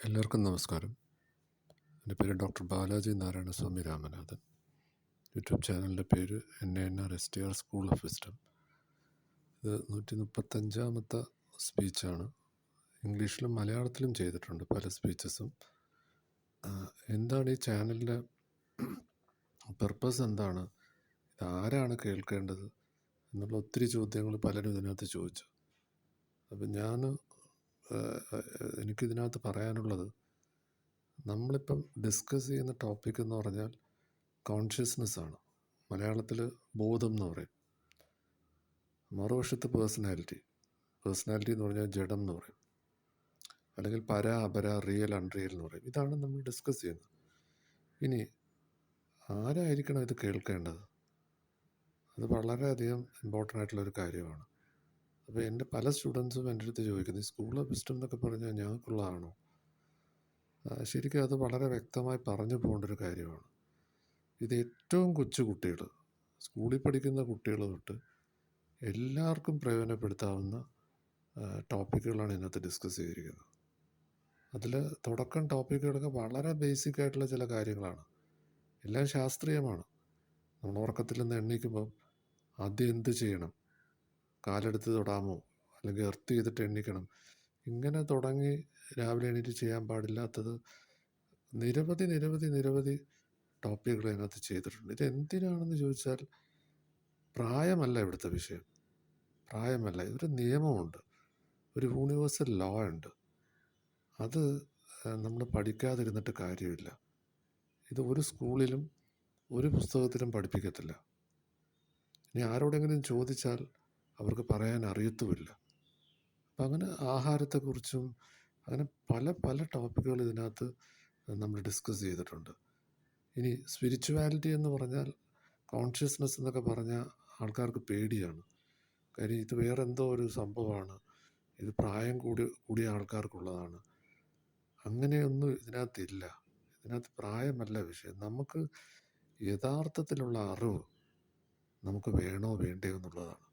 എല്ലാവർക്കും നമസ്കാരം. എൻ്റെ പേര് ഡോക്ടർ ബാലാജി നാരായണസ്വാമി രാമനാഥൻ. യൂട്യൂബ് ചാനലിൻ്റെ പേര് NANR സ്കൂൾ ഓഫ് വിസ്ഡം. ഇത് 135ാമത്തെ സ്പീച്ചാണ്. ഇംഗ്ലീഷിലും മലയാളത്തിലും ചെയ്തിട്ടുണ്ട് പല സ്പീച്ചസും. എന്താണ് ഈ ചാനലിൻ്റെ പർപ്പസ്, എന്താണ്, ഇതാരാണ് കേൾക്കേണ്ടത് എന്നുള്ള ഒത്തിരി ചോദ്യങ്ങൾ പലരും ഇതിനകത്ത് ചോദിച്ചു. അപ്പം എനിക്കിതിനകത്ത് പറയാനുള്ളത്, നമ്മളിപ്പം ഡിസ്കസ് ചെയ്യുന്ന ടോപ്പിക് എന്ന് പറഞ്ഞാൽ കോൺഷ്യസ്നെസ്സാണ്. മലയാളത്തിൽ ബോധം എന്ന് പറയും. മറുവശത്ത് പേഴ്സണാലിറ്റി എന്ന് പറഞ്ഞാൽ ജഡം എന്ന് പറയും. അല്ലെങ്കിൽ പര, അപര, റിയൽ, അൺറിയൽ എന്ന് പറയും. ഇതാണ് നമ്മൾ ഡിസ്കസ് ചെയ്യുന്നത്. ഇനി ആരായിരിക്കണം ഇത് കേൾക്കേണ്ടത്? അത് വളരെയധികം ഇമ്പോർട്ടൻ്റ് ആയിട്ടുള്ളൊരു കാര്യമാണ്. അപ്പോൾ എൻ്റെ പല സ്റ്റുഡൻസും എൻ്റെ അടുത്ത് ചോദിക്കുന്നത്, സ്കൂൾ ഓഫ് വിസ്ഡം എന്നൊക്കെ പറഞ്ഞാൽ ഞങ്ങൾക്കുള്ളതാണോ? ശരിക്കും അത് വളരെ വ്യക്തമായി പറഞ്ഞു പോകേണ്ട ഒരു കാര്യമാണ്. ഇത് ഏറ്റവും കൊച്ചു കുട്ടികൾ, സ്കൂളിൽ പഠിക്കുന്ന കുട്ടികൾ തൊട്ട് എല്ലാവർക്കും പ്രയോജനപ്പെടുത്താവുന്ന ടോപ്പിക്കുകളാണ് ഇതിനകത്ത് ഡിസ്കസ് ചെയ്തിരിക്കുന്നത്. അതിൽ തുടക്കം ടോപ്പിക്കുകളൊക്കെ വളരെ ബേസിക് ആയിട്ടുള്ള ചില കാര്യങ്ങളാണ്. എല്ലാം ശാസ്ത്രീയമാണ്. നമ്മൾ ഉറക്കത്തിൽ നിന്ന് എണീക്കുമ്പം ആദ്യം എന്ത് ചെയ്യണം? കാലെടുത്ത് തൊടാമോ? അല്ലെങ്കിൽ എർത്ത് ചെയ്തിട്ട് എണീക്കണം? ഇങ്ങനെ തുടങ്ങി രാവിലെ എണീറ്റ് ചെയ്യാൻ പാടില്ലാത്തത് നിരവധി നിരവധി നിരവധി ടോപ്പിക്കുകൾ അതിനകത്ത് ചെയ്തിട്ടുണ്ട്. ഇതെന്തിനാണെന്ന് ചോദിച്ചാൽ, പ്രായമല്ല ഇവിടുത്തെ വിഷയം. പ്രായമല്ല, ഇതൊരു നിയമമുണ്ട്, ഒരു യൂണിവേഴ്സൽ ലോ ഉണ്ട്. അത് നമ്മൾ പഠിക്കാതിരുന്നിട്ട് കാര്യമില്ല. ഇത് ഒരു സ്കൂളിലും ഒരു പുസ്തകത്തിലും പഠിപ്പിക്കത്തില്ല. ഇനി ആരോടെങ്കിലും ചോദിച്ചാൽ അവർക്ക് പറയാൻ അറിയത്തുമില്ല. അപ്പം അങ്ങനെ ആഹാരത്തെക്കുറിച്ചും അങ്ങനെ പല പല ടോപ്പിക്കുകൾ ഇതിനകത്ത് നമ്മൾ ഡിസ്കസ് ചെയ്തിട്ടുണ്ട്. ഇനി സ്പിരിച്വാലിറ്റി എന്ന് പറഞ്ഞാൽ, കോൺഷ്യസ്നെസ് എന്നൊക്കെ പറഞ്ഞാൽ ആൾക്കാർക്ക് പേടിയാണ്. കാര്യം ഇത് വേറെ എന്തോ ഒരു സംഭവമാണ്, ഇത് പ്രായം കൂടിയ ആൾക്കാർക്കുള്ളതാണ്. അങ്ങനെയൊന്നും ഇതിനകത്തില്ല. ഇതിനകത്ത് പ്രായമല്ല വിഷയം. നമുക്ക് യഥാർത്ഥത്തിലുള്ള അറിവ് നമുക്ക് വേണോ വേണ്ടയോ എന്നുള്ളതാണ്.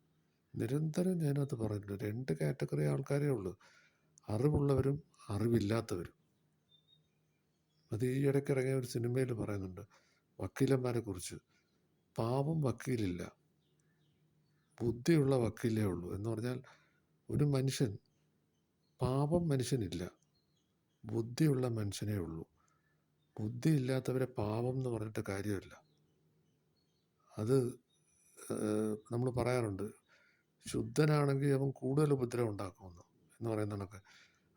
നിരന്തരം ഞാനകത്ത് പറഞ്ഞിട്ടുണ്ട്, 2 കാറ്റഗറി ആൾക്കാരേ ഉള്ളൂ, അറിവുള്ളവരും അറിവില്ലാത്തവരും. അത് ഈ ഇടയ്ക്ക് ഇറങ്ങിയ ഒരു സിനിമയിൽ പറയുന്നുണ്ട് വക്കീലന്മാരെ കുറിച്ച്. പാവം വക്കീലില്ല, ബുദ്ധിയുള്ള വക്കീലേ ഉള്ളൂ എന്ന് പറഞ്ഞാൽ, ഒരു മനുഷ്യൻ, പാവം മനുഷ്യനില്ല, ബുദ്ധിയുള്ള മനുഷ്യനേ ഉള്ളൂ. ബുദ്ധിയില്ലാത്തവരെ പാവം എന്ന് പറഞ്ഞിട്ട് കാര്യമില്ല. അത് നമ്മൾ പറയാറുണ്ട്, ശുദ്ധനാണെങ്കിൽ അവൻ കൂടുതൽ ഉപദ്രവം ഉണ്ടാക്കുമെന്ന് എന്ന് പറയുന്ന കണക്ക്.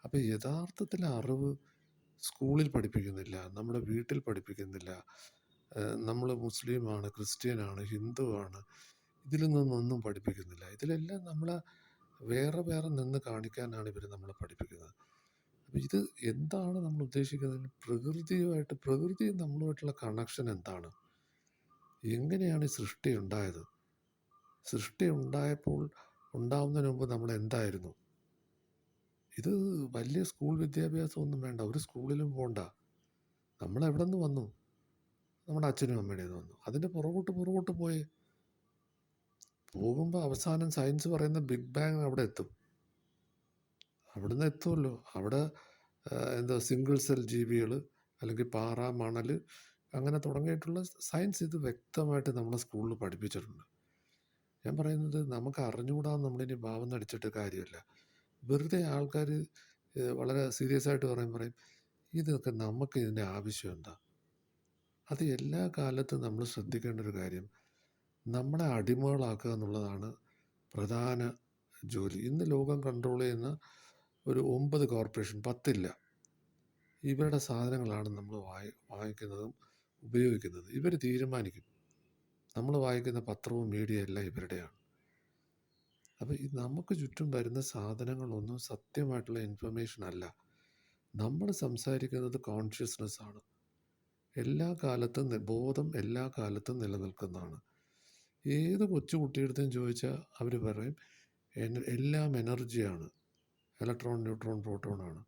അപ്പോൾ യഥാർത്ഥത്തിൽ അറിവ് സ്കൂളിൽ പഠിപ്പിക്കുന്നില്ല, നമ്മുടെ വീട്ടിൽ പഠിപ്പിക്കുന്നില്ല. നമ്മൾ മുസ്ലിമാണ്, ക്രിസ്ത്യനാണ്, ഹിന്ദുവാണ്, ഇതിൽ നിന്നൊന്നും പഠിപ്പിക്കുന്നില്ല. ഇതിലെല്ലാം നമ്മളെ വേറെ വേറെ നിന്ന് കാണിക്കാനാണ് ഇവർ നമ്മളെ പഠിപ്പിക്കുന്നത്. അപ്പോൾ ഇത് എന്താണ് നമ്മൾ ഉദ്ദേശിക്കുന്നത്? പ്രകൃതിയും നമ്മളുമായിട്ടുള്ള കണക്ഷൻ എന്താണ്? എങ്ങനെയാണ് ഈ സൃഷ്ടി ഉണ്ടായത്? സൃഷ്ടി ഉണ്ടാവുന്നതിന് മുമ്പ് നമ്മൾ എന്തായിരുന്നു? ഇത് വലിയ സ്കൂൾ വിദ്യാഭ്യാസമൊന്നും വേണ്ട, ഒരു സ്കൂളിലും പോകണ്ട. നമ്മൾ എവിടെ നിന്ന് വന്നു? നമ്മുടെ അച്ഛനും അമ്മയുടെ നിന്ന് വന്നു. അതിൻ്റെ പുറകോട്ട് പോകുമ്പോൾ അവസാനം സയൻസ് പറയുന്ന ബിഗ് ബാങ് അവിടെ എത്തും. അവിടുന്ന് എത്തുമല്ലോ. അവിടെ സിംഗിൾ സെൽ ജീവികൾ, അല്ലെങ്കിൽ പാറ, മണൽ, അങ്ങനെ തുടങ്ങിയിട്ടുള്ള സയൻസ് ഇത് വ്യക്തമായിട്ട് നമ്മളെ സ്കൂളിൽ പഠിപ്പിച്ചിട്ടുണ്ട്. ഞാൻ പറയുന്നത്, നമുക്ക് അറിഞ്ഞുകൂടാൻ നമ്മളിനി ഭാവം നടിച്ചിട്ട് കാര്യമില്ല. വെറുതെ ആൾക്കാർ വളരെ സീരിയസ് ആയിട്ട് പറയും ഇതൊക്കെ നമുക്ക് ഇതിൻ്റെ ആവശ്യം എന്താ? അത് എല്ലാ കാലത്തും നമ്മൾ ശ്രദ്ധിക്കേണ്ട ഒരു കാര്യം, നമ്മളെ അടിമകളാക്കുക എന്നുള്ളതാണ് പ്രധാന ജോലി. ഇന്ന് ലോകം കൺട്രോൾ ചെയ്യുന്ന ഒരു 9 കോർപ്പറേഷൻ, 10 ഇല്ല, ഇവരുടെ സാധനങ്ങളാണ് നമ്മൾ വാങ്ങിക്കുന്നതും ഉപയോഗിക്കുന്നത്. ഇവർ തീരുമാനിക്കും. നമ്മൾ വായിക്കുന്ന പത്രവും മീഡിയ എല്ലാം ഇവരുടെയാണ്. അപ്പോൾ നമുക്ക് ചുറ്റും വരുന്ന സാധനങ്ങളൊന്നും സത്യമായിട്ടുള്ള ഇൻഫർമേഷൻ അല്ല. നമ്മൾ സംസാരിക്കുന്നത് കോൺഷ്യസ്നെസ്സാണ്. ബോധം എല്ലാ കാലത്തും നിലനിൽക്കുന്നതാണ്. ഏത് കൊച്ചു കുട്ടിയെടുത്തും ചോദിച്ചാൽ അവർ പറയും എല്ലാം എനർജിയാണ്, ഇലക്ട്രോൺ, ന്യൂട്രോൺ, പ്രോട്ടോണാണ്,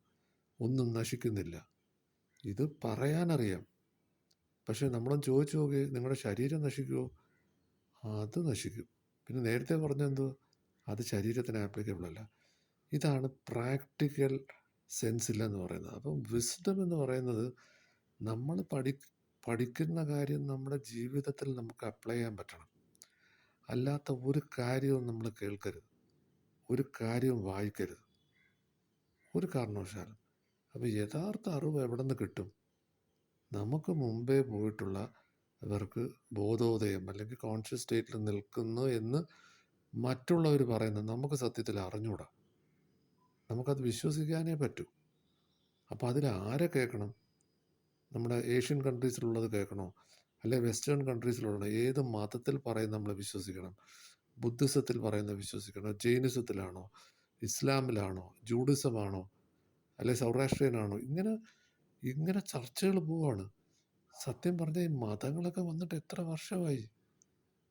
ഒന്നും നശിക്കുന്നില്ല. ഇത് പറയാനറിയാം. പക്ഷേ നമ്മളൊന്ന് ചോദിച്ചു നോക്കി, നിങ്ങളുടെ ശരീരം നശിക്കുമോ? അത് നശിക്കും. പിന്നെ നേരത്തെ പറഞ്ഞെന്തോ, അത് ശരീരത്തിന് ആപ്ലിക്കബിൾ അല്ല. ഇതാണ് പ്രാക്ടിക്കൽ സെൻസ് ഇല്ലെന്ന് പറയുന്നത്. അപ്പം വിസ്ഡം എന്ന് പറയുന്നത് നമ്മൾ പഠിക്കുന്ന കാര്യം നമ്മുടെ ജീവിതത്തിൽ നമുക്ക് അപ്ലൈ ചെയ്യാൻ പറ്റണം. അല്ലാത്ത ഒരു കാര്യവും നമ്മൾ കേൾക്കരുത്. ഒരു കാര്യവും വായിക്കരുത്. ഒരു കാരണവശാലും. അപ്പോൾ യഥാർത്ഥ അറിവ് എവിടെ നിന്ന് കിട്ടും? നമുക്ക് മുമ്പേ പോയിട്ടുള്ള അവർക്ക് ബോധോദയം അല്ലെങ്കിൽ കോൺഷ്യസ് സ്റ്റേറ്റിൽ നിൽക്കുന്നു എന്ന് മറ്റുള്ളവർ പറയുന്നത് നമുക്ക് സത്യത്തിൽ അറിഞ്ഞൂടാ. നമുക്കത് വിശ്വസിക്കാനേ പറ്റൂ. അപ്പോൾ അതിൽ ആരെ കേൾക്കണം? നമ്മുടെ ഏഷ്യൻ കൺട്രീസിലുള്ളത് കേൾക്കണോ? അല്ലെ വെസ്റ്റേൺ കൺട്രീസിലുള്ള ഏത് മതത്തിൽ പറയുന്ന നമ്മൾ വിശ്വസിക്കണം? ബുദ്ധിസത്തിൽ പറയുന്നത് വിശ്വസിക്കണോ? ജൈനിസത്തിലാണോ? ഇസ്ലാമിലാണോ? ജൂഡിസമാണോ? അല്ലെ സൗരാഷ്ട്രീയനാണോ? ഇങ്ങനെ ചർച്ചകൾ പോവാണ്. സത്യം പറഞ്ഞാൽ ഈ മതങ്ങളൊക്കെ വന്നിട്ട് എത്ര വർഷമായി?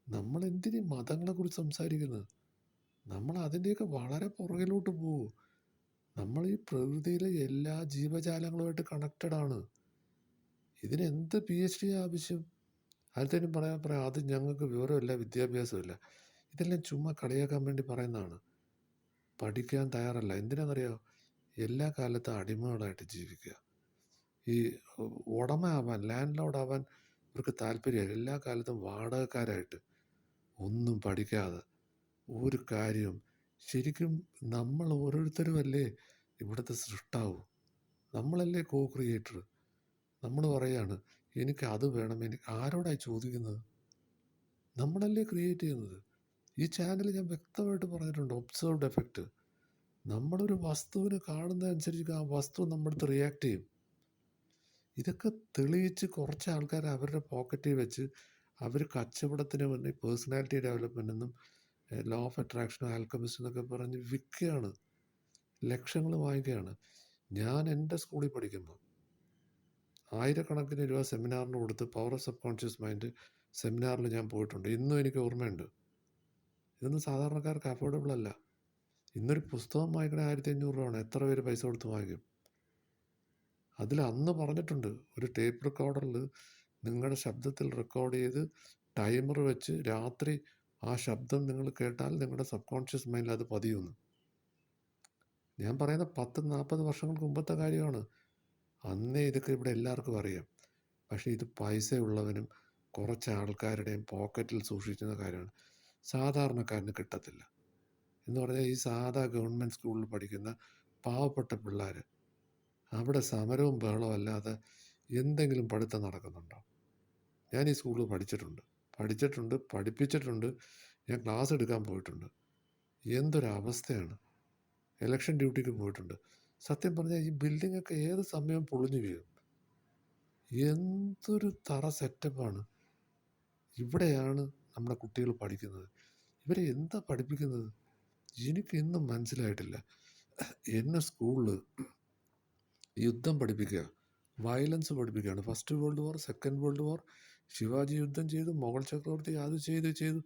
നമ്മൾ എന്തിനീ മതങ്ങളെക്കുറിച്ച് സംസാരിക്കുന്നത്? നമ്മൾ അതിൻ്റെയൊക്കെ വളരെ പുറകിലോട്ട് പോകും. നമ്മൾ ഈ പ്രകൃതിയിലെ എല്ലാ ജീവജാലങ്ങളുമായിട്ട് കണക്റ്റഡ് ആണ്. ഇതിനെന്ത് PhD ആവശ്യം? ആർത്തേലും പറയാം അത് ഞങ്ങൾക്ക് വിവരമില്ല, വിദ്യാഭ്യാസമില്ല. ഇതെല്ലാം ചുമ്മാ കളിയാക്കാൻ വേണ്ടി പറയുന്നതാണ്. പഠിക്കാൻ തയ്യാറല്ല. എന്തിനാണെന്നറിയാമോ? എല്ലാ കാലത്തും അടിമകളായിട്ട് ജീവിക്കുക. ഈ ഉടമ ആവാൻ, ലാൻഡ് ലോഡ് ആവാൻ ഇവർക്ക് താല്പര്യമില്ല. എല്ലാ കാലത്തും വാടകക്കാരായിട്ട് ഒന്നും പഠിക്കാതെ ഒരു കാര്യവും. ശരിക്കും നമ്മൾ ഓരോരുത്തരുമല്ലേ ഇവിടുത്തെ സൃഷ്ടാവ്. നമ്മളല്ലേ കോ ക്രിയേറ്റർ. നമ്മൾ പറയാണ് എനിക്ക് അത് വേണം, എനിക്ക് ആരോടായി ചോദിക്കുന്നത്? നമ്മളല്ലേ ക്രിയേറ്റ് ചെയ്യുന്നത്. ഈ ചാനൽ ഞാൻ വ്യക്തമായിട്ട് പറഞ്ഞിട്ടുണ്ട്, ഒബ്സർവ്ഡ് എഫക്റ്റ്. നമ്മളൊരു വസ്തുവിനെ കാണുന്നതനുസരിച്ച് ആ വസ്തു നമ്മുടെ അടുത്ത് റിയാക്ട് ചെയ്യും. ഇതൊക്കെ തെളിയിച്ച് കുറച്ച് ആൾക്കാർ അവരുടെ പോക്കറ്റിൽ വെച്ച് അവർ കച്ചവടത്തിന് വേണ്ടി പേഴ്സണാലിറ്റി ഡെവലപ്മെൻ്റ് എന്നും ലോ ഓഫ് അട്രാക്ഷൻ, ആൽക്കമിസ്റ്റ് എന്നൊക്കെ പറഞ്ഞ് വിൽക്കുകയാണ്. ലക്ഷങ്ങൾ വാങ്ങിക്കുകയാണ്. ഞാൻ എൻ്റെ സ്കൂളിൽ പഠിക്കുമ്പോൾ ആയിരക്കണക്കിന് രൂപ സെമിനാറിന് കൊടുത്ത് power of sub conscious mind സെമിനാറിൽ ഞാൻ പോയിട്ടുണ്ട്. ഇന്നും എനിക്ക് ഓർമ്മയുണ്ട്. ഇതൊന്നും സാധാരണക്കാർക്ക് അഫോർഡബിൾ അല്ല. ഇന്നൊരു പുസ്തകം വാങ്ങിക്കണേ 1500 രൂപയാണ്. എത്ര പേര് പൈസ കൊടുത്ത് വാങ്ങിക്കും? അതിൽ അന്ന് പറഞ്ഞിട്ടുണ്ട്, ഒരു ടേപ്പ് റെക്കോർഡറിൽ നിങ്ങളുടെ ശബ്ദത്തിൽ റെക്കോർഡ് ചെയ്ത് ടൈമർ വെച്ച് രാത്രി ആ ശബ്ദം നിങ്ങൾ കേട്ടാൽ നിങ്ങളുടെ സബ് കോൺഷ്യസ് മൈൻഡിൽ അത് പതിയുമെന്ന്. ഞാൻ പറയുന്ന 10-40 വർഷങ്ങൾക്ക് മുമ്പത്തെ കാര്യമാണ്. അന്നേ ഇതൊക്കെ ഇവിടെ എല്ലാവർക്കും അറിയാം. പക്ഷേ ഇത് പൈസയുള്ളവനും കുറച്ച് ആൾക്കാരുടെയും പോക്കറ്റിൽ സൂക്ഷിക്കുന്ന കാര്യമാണ്. സാധാരണക്കാരന് കിട്ടത്തില്ല. എന്ന് പറഞ്ഞാൽ ഈ സാധാ ഗവൺമെൻറ് സ്കൂളിൽ പഠിക്കുന്ന പാവപ്പെട്ട പിള്ളേർ, അവിടെ സമരവും ബഹളവും അല്ലാതെ എന്തെങ്കിലും പഠിത്തം നടക്കുന്നുണ്ടോ? ഞാൻ ഈ സ്കൂളിൽ പഠിപ്പിച്ചിട്ടുണ്ട്. ഞാൻ ക്ലാസ് എടുക്കാൻ പോയിട്ടുണ്ട്. എന്തൊരവസ്ഥയാണ്. ഇലക്ഷൻ ഡ്യൂട്ടിക്ക് പോയിട്ടുണ്ട്. സത്യം പറഞ്ഞാൽ ഈ ബിൽഡിങ്ങൊക്കെ ഏത് സമയം പൊളിഞ്ഞു വീഴും. എന്തൊരു തറ സെറ്റപ്പാണ്. ഇവിടെയാണ് നമ്മുടെ കുട്ടികൾ പഠിക്കുന്നത്. ഇവരെ എന്താ പഠിപ്പിക്കുന്നത്? എനിക്കിന്നും മനസ്സിലായിട്ടില്ല. എന്നെ സ്കൂളിൽ യുദ്ധം പഠിപ്പിക്കുക, വയലൻസ് പഠിപ്പിക്കുകയാണ്. First world war, second world war, Shivaji യുദ്ധം ചെയ്തു, മുഗൾ ചക്രവർത്തി അത് ചെയ്തു.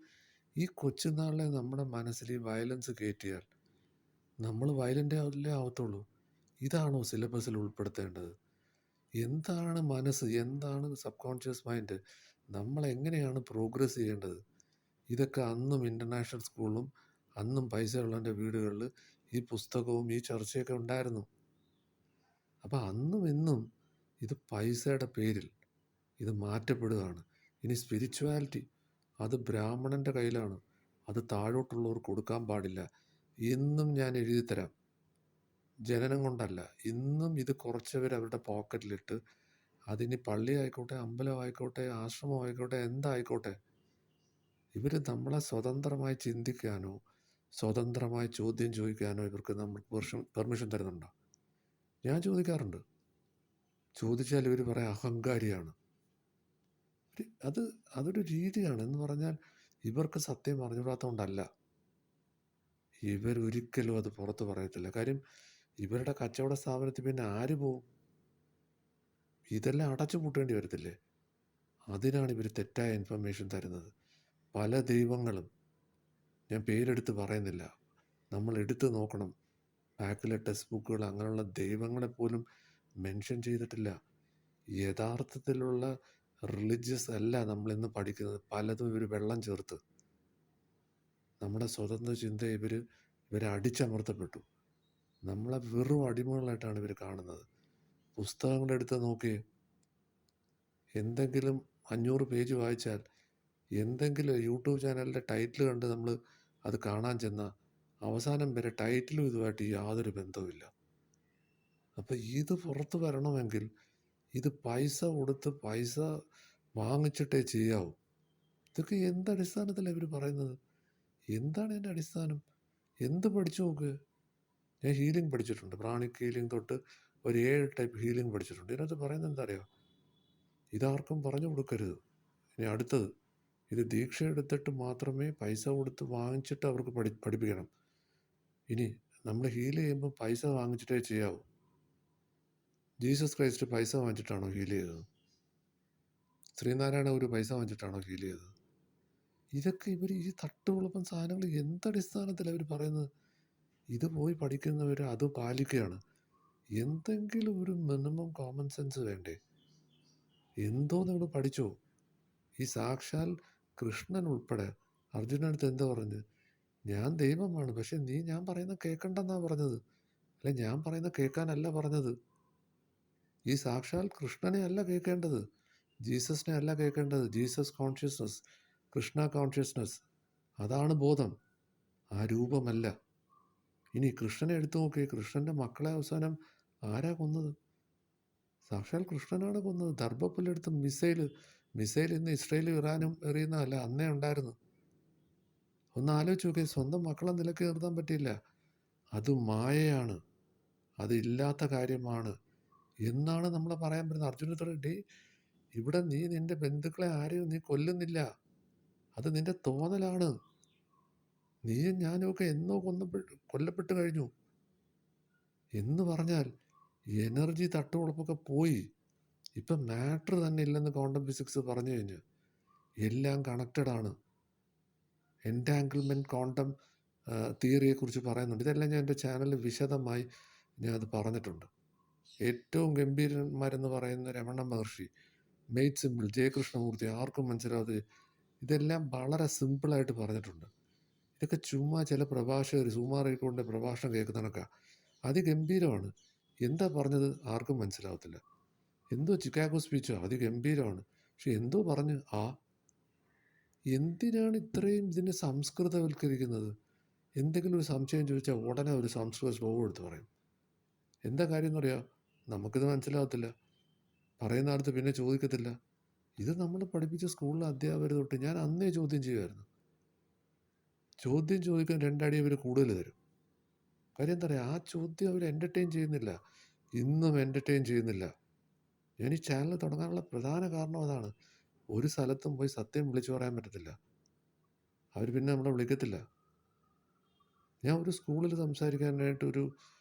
ഈ കൊച്ചുനാളിലെ നമ്മുടെ മനസ്സിൽ ഈ വയലൻസ് കയറ്റിയാൽ നമ്മൾ വയലൻ്റ് അല്ലേ ആവത്തുള്ളൂ. ഇതാണോ സിലബസിൽ ഉൾപ്പെടുത്തേണ്ടത്? എന്താണ് മനസ്സ്? എന്താണ് സബ് കോൺഷ്യസ് മൈൻഡ്? നമ്മളെങ്ങനെയാണ് പ്രോഗ്രസ് ചെയ്യേണ്ടത്? ഇതൊക്കെ അന്നും ഇൻ്റർനാഷണൽ സ്കൂളിലും അന്നും പൈസയുള്ളവൻ്റെ വീടുകളിൽ ഈ പുസ്തകവും ഈ ചർച്ചയൊക്കെ ഉണ്ടായിരുന്നു. അപ്പം അന്നും ഇന്നും ഇത് പൈസയുടെ പേരിൽ ഇത് മാറ്റപ്പെടുകയാണ്. ഇനി സ്പിരിച്വാലിറ്റി അത് ബ്രാഹ്മണൻ്റെ കയ്യിലാണ്. അത് താഴോട്ടുള്ളവർ കൊടുക്കാൻ പാടില്ല. എന്നും ഞാൻ എഴുതി തരാം. ജനനം കൊണ്ടല്ല. ഇന്നും ഇത് കുറച്ച് പേർ അവരുടെ പോക്കറ്റിലിട്ട്, അതിനി പള്ളി ആയിക്കോട്ടെ, അമ്പലമായിക്കോട്ടെ, ആശ്രമമായിക്കോട്ടെ, എന്തായിക്കോട്ടെ, ഇവർ നമ്മളെ സ്വതന്ത്രമായി ചിന്തിക്കാനോ സ്വതന്ത്രമായി ചോദ്യം ചോദിക്കാനോ ഇവർക്ക് നമ്മൾ പെർമിഷൻ തരുന്നുണ്ടോ? ഞാൻ ചോദിക്കാറുണ്ട്. ചോദിച്ചാൽ ഇവർ പറയാം അഹങ്കാരിയാണ്. അതൊരു രീതിയാണ്. എന്ന് പറഞ്ഞാൽ ഇവർക്ക് സത്യം അറിഞ്ഞുകൂടാത്തതുകൊണ്ടല്ല. ഇവരൊരിക്കലും അത് പുറത്ത് പറയത്തില്ല. കാര്യം ഇവരുടെ കച്ചവട സ്ഥാപനത്തിൽ പിന്നെ ആര് പോവും? ഇതെല്ലാം അടച്ചു പൂട്ടേണ്ടി വരത്തില്ലേ? അതിനാണ് ഇവർ തെറ്റായ ഇൻഫർമേഷൻ തരുന്നത്. പല ദൈവങ്ങളും, ഞാൻ പേരെടുത്ത് പറയുന്നില്ല, നമ്മൾ എടുത്ത് നോക്കണം. ബാക്കിലെ ടെക്സ്റ്റ് ബുക്കുകൾ അങ്ങനെയുള്ള ദൈവങ്ങളെപ്പോലും മെൻഷൻ ചെയ്തിട്ടില്ല. യഥാർത്ഥത്തിലുള്ള റിലിജിയസ് അല്ല നമ്മളിന്ന് പഠിക്കുന്നത്. പലതും ഇവർ വെള്ളം ചേർത്ത് നമ്മുടെ സ്വതന്ത്ര ചിന്തയെ ഇവരെ അടിച്ചമർത്തപ്പെട്ടു. നമ്മളെ വെറും അടിമകളായിട്ടാണ് ഇവർ കാണുന്നത്. പുസ്തകങ്ങളുടെ അടുത്ത് നോക്കി, എന്തെങ്കിലും 500 പേജ് വായിച്ചാൽ, എന്തെങ്കിലും യൂട്യൂബ് ചാനലിൻ്റെ ടൈറ്റിൽ കണ്ട് നമ്മൾ അത് കാണാൻ ചെന്നാൽ അവസാനം വരെ ടൈറ്റിലും ഇതുമായിട്ട് യാതൊരു ബന്ധവുമില്ല. അപ്പം ഇത് പുറത്ത് വരണമെങ്കിൽ ഇത് പൈസ കൊടുത്ത് പൈസ വാങ്ങിച്ചിട്ടേ ചെയ്യാവൂ. ഇതൊക്കെ എന്തടിസ്ഥാനത്തിലാണ് ഇവർ പറയുന്നത്? എന്താണ് ഇതിൻ്റെ അടിസ്ഥാനം? എന്ത് പഠിച്ചു നോക്ക്. ഞാൻ ഹീലിംഗ് പഠിച്ചിട്ടുണ്ട്. പ്രാണിക് ഹീലിംഗ് തൊട്ട് ഒരു 7 ടൈപ്പ് ഹീലിംഗ് പഠിച്ചിട്ടുണ്ട്. ഇതിനകത്ത് പറയുന്നത് എന്താ അറിയോ? ഇതാർക്കും പറഞ്ഞു കൊടുക്കരുത്. ഇനി അടുത്തത്, ഇത് ദീക്ഷ എടുത്തിട്ട് മാത്രമേ പൈസ കൊടുത്ത് വാങ്ങിച്ചിട്ട് അവർക്ക് പഠിപ്പിക്കണം. ഇനി നമ്മൾ ഹീൽ ചെയ്യുമ്പോൾ പൈസ വാങ്ങിച്ചിട്ടേ ചെയ്യാവൂ. ജീസസ് ക്രൈസ്റ്റ് പൈസ വാങ്ങിച്ചിട്ടാണോ ഹീൽ ചെയ്തത്? ശ്രീനാരായണ ഒരു പൈസ വാങ്ങിച്ചിട്ടാണോ ഹീൽ ചെയ്തത്? ഇതൊക്കെ ഇവർ ഈ തട്ടുകുളപ്പം സാധനങ്ങൾ എന്തടിസ്ഥാനത്തിലാണ് അവർ പറയുന്നത്? ഇത് പോയി പഠിക്കുന്നവർ അത് പാലിക്കുകയാണ്. എന്തെങ്കിലും ഒരു മിനിമം കോമൺ സെൻസ് വേണ്ടേ? എന്തോ നിങ്ങൾ പഠിച്ചോ? ഈ സാക്ഷാൽ കൃഷ്ണൻ ഉൾപ്പെടെ അർജുനടുത്ത് എന്താ പറഞ്ഞത്? ഞാൻ ദൈവമാണ്, പക്ഷെ നീ ഞാൻ പറയുന്നത് കേൾക്കണ്ടെന്നാ പറഞ്ഞത്. അല്ലെ, ഞാൻ പറയുന്നത് കേൾക്കാനല്ല പറഞ്ഞത്. ഈ സാക്ഷാൽ കൃഷ്ണനെ അല്ല കേൾക്കേണ്ടത്, ജീസസിനെ അല്ല കേൾക്കേണ്ടത്. ജീസസ് കോൺഷ്യസ്നസ്, കൃഷ്ണ കോൺഷ്യസ്നസ്, അതാണ് ബോധം, ആ രൂപമല്ല. ഇനി കൃഷ്ണനെ എടുത്തു നോക്കി, കൃഷ്ണൻ്റെ മക്കളെ അവസാനം ആരാ കൊന്നത്? സാക്ഷാൽ കൃഷ്ണനാണ് കൊന്നത്. ദർഭപ്പുല്ലെടുത്ത് മിസൈൽ ഇന്ന് ഇസ്രയേലും ഇറാനും എറിയുന്നതല്ല, അന്നേ ഉണ്ടായിരുന്നു. ഒന്ന് ആലോചിച്ച് നോക്കി, സ്വന്തം മക്കളെ നിലയ്ക്ക് നിർത്താൻ പറ്റിയില്ല. അത് മായയാണ്, അത് ഇല്ലാത്ത കാര്യമാണ് എന്നാണ് നമ്മൾ പറയാൻ പറ്റുന്നത്. അർജുനത്തോടെ, ഇവിടെ നീ നിന്റെ ബന്ധുക്കളെ ആരെയും നീ കൊല്ലുന്നില്ല, അത് നിന്റെ തോന്നലാണ്. നീയും ഞാനും ഒക്കെ എന്നോ കൊല്ലപ്പെട്ട് കഴിഞ്ഞു എന്ന് പറഞ്ഞാൽ എനർജി തട്ടുകുളപ്പൊക്കെ പോയി. ഇപ്പം മാറ്റർ തന്നെ ഇല്ലെന്ന് ക്വാണ്ടം ഫിസിക്സ് പറഞ്ഞു കഴിഞ്ഞു. എല്ലാം കണക്റ്റഡ് ആണ്. എൻറ്റാങ്കിൾമെൻറ്റ് ക്വാണ്ടം തിയറിയെക്കുറിച്ച് പറയുന്നുണ്ട്. ഇതെല്ലാം ഞാൻ എൻ്റെ ചാനലിൽ വിശദമായി ഞാനത് പറഞ്ഞിട്ടുണ്ട്. ഏറ്റവും ഗംഭീരന്മാരെന്ന് പറയുന്ന രമണ മഹർഷി, മെയ്റ്റ് സിമ്പിൾ, ജയകൃഷ്ണമൂർത്തി, ആർക്കും മനസ്സിലാവാതെ ഇതെല്ലാം വളരെ സിമ്പിളായിട്ട് പറഞ്ഞിട്ടുണ്ട്. ഇതൊക്കെ ചുമ്മാ ചില പ്രഭാഷകർ സുമാറിക്കൊണ്ട് പ്രഭാഷണം കേൾക്കുന്നതൊക്കെ അതിഗംഭീരമാണ്. എന്താ പറഞ്ഞത് ആർക്കും മനസ്സിലാവത്തില്ല. എന്തോ ചിക്കാഗോ സ്പീച്ചോ അതിഗംഭീരമാണ്, പക്ഷെ എന്തോ പറഞ്ഞ് എന്തിനാണ് ഇത്രയും ഇതിനെ സംസ്കൃതവൽക്കരിക്കുന്നത്? എന്തെങ്കിലും ഒരു സംശയം ചോദിച്ചാൽ ഉടനെ ഒരു സംസ്കൃത ശ്ലോകം എടുത്ത് പറയും. എന്താ കാര്യം എന്നറിയാം? നമുക്കിത് മനസ്സിലാവത്തില്ല, പറയുന്ന അടുത്ത് പിന്നെ ചോദിക്കത്തില്ല. ഇത് നമ്മൾ പഠിപ്പിച്ച സ്കൂളിലെ അധ്യാപകർ തൊട്ട് ഞാൻ അന്നേ ചോദ്യം ചെയ്യുമായിരുന്നു. ചോദ്യം ചോദിക്കാൻ 2 അടി അവർ കൂടുതൽ തരും. കാര്യം എന്താ പറയുക, ആ ചോദ്യം അവർ എൻ്റർടൈൻ ചെയ്യുന്നില്ല, ഇന്നും എൻ്റർടൈൻ ചെയ്യുന്നില്ല. ഞാൻ ഈ ചാനൽ തുടങ്ങാനുള്ള പ്രധാന കാരണം അതാണ്. ഒരു സ്ഥലത്തും പോയി സത്യം വിളിച്ചു പറയാൻ പറ്റത്തില്ല, അവർ പിന്നെ നമ്മളെ വിളിക്കത്തില്ല. ഞാൻ ഒരു സ്കൂളിൽ സംസാരിക്കാനായിട്ട്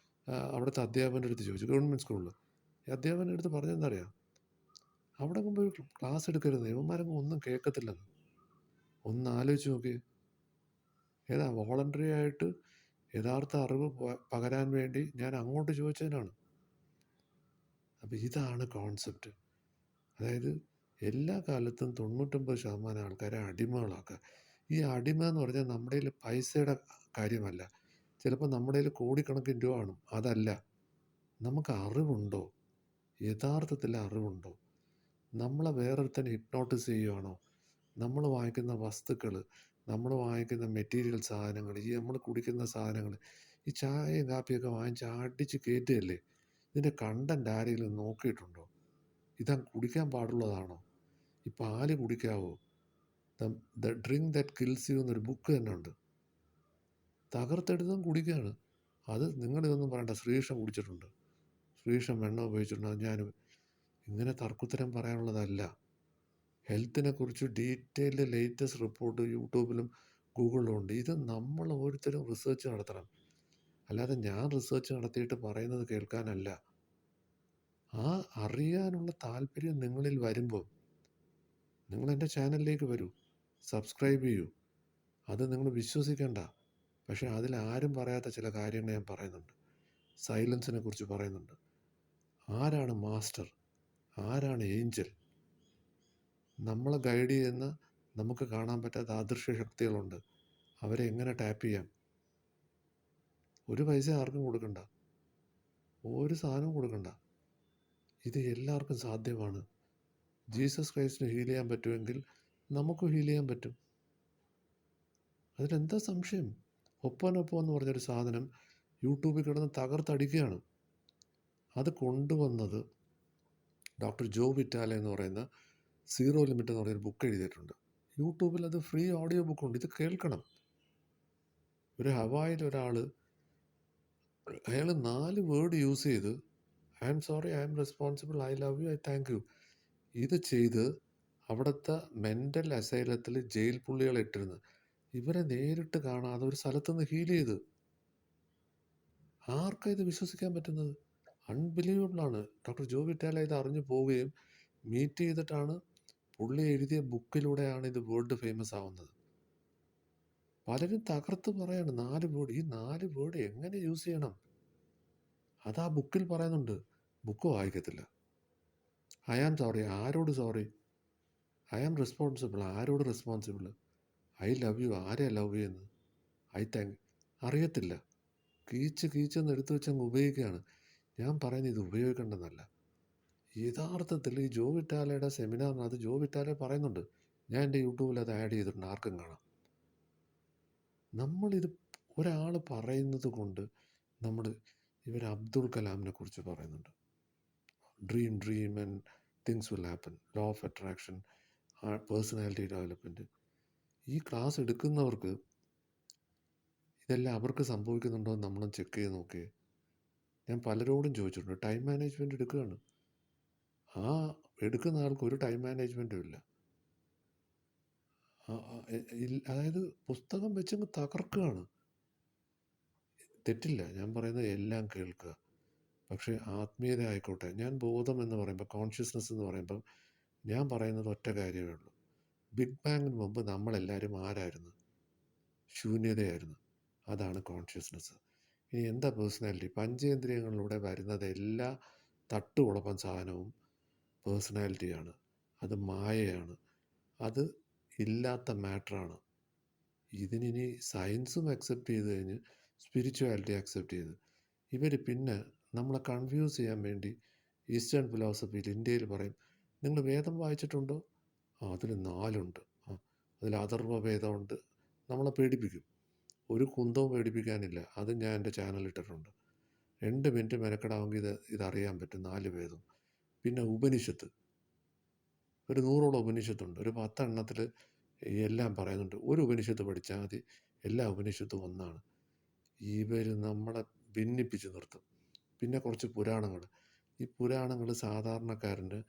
അവിടുത്തെ അധ്യാപകൻ്റെ അടുത്ത് ചോദിച്ചു, ഗവൺമെൻറ് സ്കൂളിൽ. ഈ അധ്യാപകൻ്റെ അടുത്ത് പറഞ്ഞതെന്താ അറിയാം? അവിടെ പോയി ക്ലാസ് എടുക്കരുത്, ഇവന്മാരങ്ങ് ഒന്നും കേൾക്കത്തില്ലെന്ന്. ഒന്ന് ആലോചിച്ച് നോക്കി. വോളണ്ടറി ആയിട്ട് യഥാർത്ഥ അറിവ് പകരാൻ വേണ്ടി ഞാൻ അങ്ങോട്ട് ചോദിച്ചതിനാണ്. അപ്പം ഇതാണ് കോൺസെപ്റ്റ്. അതായത് എല്ലാ കാലത്തും 99% ആൾക്കാരെ അടിമകളാക്കുക. ഈ അടിമ എന്ന് പറഞ്ഞാൽ നമ്മുടെ കയ്യിൽ പൈസയുടെ കാര്യമല്ല. ചിലപ്പോൾ നമ്മുടെ കയ്യിൽ കോടിക്കണക്കിന് രൂപ കാണും, അതല്ല. നമുക്ക് അറിവുണ്ടോ? യഥാർത്ഥത്തിൽ അറിവുണ്ടോ? നമ്മളെ വേറൊരുത്തനെ ഹിപ്നോട്ടിസ് ചെയ്യുവാണോ? നമ്മൾ വാങ്ങിക്കുന്ന വസ്തുക്കൾ, നമ്മൾ വാങ്ങിക്കുന്ന മെറ്റീരിയൽ സാധനങ്ങൾ, ഈ നമ്മൾ കുടിക്കുന്ന സാധനങ്ങൾ, ഈ ചായയും കാപ്പിയൊക്കെ വാങ്ങിച്ച് അടിച്ച് കയറ്റുകയല്ലേ? ഇതിൻ്റെ കണ്ടൻറ്റ് ആരെങ്കിലും നോക്കിയിട്ടുണ്ടോ? ഇതാ കുടിക്കാൻ പാടുള്ളതാണോ? ഈ പാല് കുടിക്കാവോ? The drink that kills you എന്നൊരു ബുക്ക് തന്നെ ഉണ്ട്. തകർത്തെടുത്തും കുടിക്കുകയാണ്. അത് നിങ്ങളിതൊന്നും പറയണ്ട, ശ്രീകൃഷ്ണൻ കുടിച്ചിട്ടുണ്ട്, ശ്രീകൃഷ്ണൻ വെണ്ണ ഉപയോഗിച്ചിട്ടുണ്ട്. അത് ഞാൻ ഇങ്ങനെ തർക്കുത്തരം പറയാനുള്ളതല്ല. ഹെൽത്തിനെ കുറിച്ച് ഡീറ്റെയിൽഡ് ലേറ്റസ്റ്റ് റിപ്പോർട്ട് യൂട്യൂബിലും ഗൂഗിളിലും ഉണ്ട്. ഇത് നമ്മൾ ഓരോരുത്തരും റിസർച്ച് നടത്തണം. അല്ലാതെ ഞാൻ റിസർച്ച് നടത്തിയിട്ട് പറയുന്നത് കേൾക്കാനല്ല. ആ അറിയാനുള്ള താല്പര്യം നിങ്ങളിൽ വരുമ്പോൾ നിങ്ങൾ എൻ്റെ ചാനലിലേക്ക് വരൂ, സബ്സ്ക്രൈബ് ചെയ്യൂ. അത് നിങ്ങൾ വിശ്വസിക്കേണ്ട, പക്ഷേ അതിലാരും പറയാത്ത ചില കാര്യങ്ങൾ ഞാൻ പറയുന്നുണ്ട്. സൈലൻസിനെ കുറിച്ച് പറയുന്നുണ്ട്. ആരാണ് മാസ്റ്റർ? ആരാണ് ഏഞ്ചൽ? നമ്മളെ ഗൈഡ് ചെയ്യുന്ന നമുക്ക് കാണാൻ പറ്റാത്ത അദൃശ്യ ശക്തികളുണ്ട്. അവരെ എങ്ങനെ ടാപ്പ് ചെയ്യാം? ഒരു പൈസ ആർക്കും കൊടുക്കണ്ട. ഒരു സാധനവും കൊടുക്കണ്ട. ഇത് എല്ലാവർക്കും സാധ്യമാണ്. ജീസസ് ക്രൈസ്റ്റിന് ഹീൽ ചെയ്യാൻ പറ്റുമെങ്കിൽ നമുക്കും ഹീൽ ചെയ്യാൻ പറ്റും. അതിലെന്താ സംശയം? ഒപ്പനൊപ്പം എന്ന് പറഞ്ഞൊരു സാധനം യൂട്യൂബിൽ കിടന്ന് തകർത്തടിക്കുകയാണ്. അത് കൊണ്ടുവന്നത് ഡോക്ടർ ജോ വിറ്റാലെ എന്ന് പറയുന്ന സീറോ ലിമിറ്റ് എന്ന് പറയുന്ന ബുക്ക് എഴുതിയിട്ടുണ്ട്. യൂട്യൂബിൽ അത് ഫ്രീ ഓഡിയോ ബുക്കുണ്ട്. ഇത് കേൾക്കണം. ഒരു ഹവായിൽ ഒരാൾ, അയാൾ 4 വേർഡ് യൂസ് ചെയ്ത് I am sorry, I am responsible, I love you, I thank you, ഇത് ചെയ്ത് അവിടുത്തെ മെൻ്റൽ അസൈലത്തിൽ ജയിൽ പുള്ളികളെ ഇട്ടിരുന്നു. ഇവരെ നേരിട്ട് കാണാതെ ഒരു സ്ഥലത്തുനിന്ന് ഹീൽ ചെയ്ത്. ആർക്കാ ഇത് വിശ്വസിക്കാൻ പറ്റുന്നത്? അൺബിലീവബിളാണ്. ഡോക്ടർ ജോ വിറ്റാല ഇത് അറിഞ്ഞു പോവുകയും മീറ്റ് ചെയ്തിട്ടാണ് പുള്ളി എഴുതിയ ബുക്കിലൂടെയാണ് ഇത് വേൾഡ് ഫേമസ് ആവുന്നത്. പലരും തകർത്ത് പറയാണ് 4 വേർഡ്. ഈ 4 വേർഡ് എങ്ങനെ യൂസ് ചെയ്യണം അതാ ബുക്കിൽ പറയുന്നുണ്ട്. ബുക്ക് വായിക്കത്തില്ല. ഐ ആം സോറി, ആരോട് സോറി? ഐ ആം റെസ്പോൺസിബിൾ, ആരോട് റെസ്പോൺസിബിൾ? ഐ ലവ് യു, ആരെയാ ലവ് ചെയ്യുന്നത്? ഐ താങ്ക്, അറിയത്തില്ല. കീച്ചെന്ന് എടുത്തു വെച്ചങ്ങ് ഉപയോഗിക്കുകയാണ്. ഞാൻ പറയുന്നത് ഇത് ഉപയോഗിക്കേണ്ടെന്നല്ല. യഥാർത്ഥത്തിൽ ഈ ജോ വിറ്റാലയുടെ സെമിനാറിനകത്ത് ജോ വിറ്റാലെ പറയുന്നുണ്ട്. ഞാൻ എൻ്റെ യൂട്യൂബിൽ അത് ആഡ് ചെയ്തിട്ടുണ്ട്, ആർക്കും കാണാം. നമ്മളിത് ഒരാൾ പറയുന്നത് കൊണ്ട് ഇവർ അബ്ദുൾ കലാമിനെ കുറിച്ച് പറയുന്നുണ്ട്. Dream and things will happen, law of attraction, personality development. ഈ ക്ലാസ് എടുക്കുന്നവർക്ക് ഇതെല്ലാം അവർക്ക് സംഭവിക്കുന്നുണ്ടോ എന്ന് നമ്മളൊന്ന് ചെക്ക് ചെയ്ത് നോക്കിയേ. ഞാൻ പലരോടും ചോദിച്ചിട്ടുണ്ട്. ടൈം മാനേജ്മെൻറ്റ് എടുക്കുകയാണ്. ആ എടുക്കുന്ന ആൾക്ക് ഒരു ടൈം മാനേജ്മെൻറ്റും ഇല്ല. അതായത് പുസ്തകം വെച്ചങ്ങ് തകർക്കുകയാണ്. തെറ്റില്ല, ഞാൻ പറയുന്നത് എല്ലാം കേൾക്കുക. പക്ഷേ ആത്മീയത ആയിക്കോട്ടെ. ഞാൻ ബോധം എന്ന് പറയുമ്പോൾ, കോൺഷ്യസ്നെസ് എന്ന് പറയുമ്പം ഞാൻ പറയുന്നത് ഒറ്റ കാര്യമേ ഉള്ളൂ. ബിഗ് ബാങ്ങിന് മുമ്പ് നമ്മളെല്ലാവരും ആരായിരുന്നു? ശൂന്യതയായിരുന്നു. അതാണ് കോൺഷ്യസ്നെസ്. ഇനി എന്താ പേഴ്സണാലിറ്റി? പഞ്ചേന്ദ്രിയങ്ങളിലൂടെ വരുന്നത് എല്ലാ തട്ടുകുളപ്പം സാധനവും പേഴ്സണാലിറ്റിയാണ്. അത് മായയാണ്. അത് ഇല്ലാത്ത മാറ്ററാണ്. ഇതിനി സയൻസും അക്സെപ്റ്റ് ചെയ്ത് കഴിഞ്ഞ് സ്പിരിച്വാലിറ്റി അക്സെപ്റ്റ് ചെയ്ത് ഇവർ പിന്നെ നമ്മളെ കൺഫ്യൂസ് ചെയ്യാൻ വേണ്ടി ഈസ്റ്റേൺ ഫിലോസഫിയിൽ ഇന്ത്യയിൽ പറയും, നിങ്ങൾ വേദം വായിച്ചിട്ടുണ്ടോ? അതിൽ 4 ഉണ്ട്. അതിൽ അഥർവവേദമുണ്ട്. നമ്മളെ പേടിപ്പിക്കും. ഒരു കുന്തവും പേടിപ്പിക്കാനില്ല. അത് ഞാൻ എൻ്റെ ചാനലിൽ ഇട്ടിട്ടുണ്ട്. 2 മിനിറ്റ് മെനക്കെടാമെങ്കിൽ ഇതറിയാൻ പറ്റും 4 വേദം. പിന്നെ ഉപനിഷത്ത്, ഒരു 100ഓളം ഉപനിഷത്തുണ്ട്. ഒരു 10 എണ്ണത്തിൽ എല്ലാം പറയുന്നുണ്ട്. ഒരു ഉപനിഷത്ത് പഠിച്ചാൽ മതി, എല്ലാ ഉപനിഷത്തും ഒന്നാണ്. ഇവർ നമ്മളെ ഭിന്നിപ്പിച്ച് നിർത്തും. പിന്നെ കുറച്ച് പുരാണങ്ങൾ. ഈ പുരാണങ്ങൾ സാധാരണക്കാരന്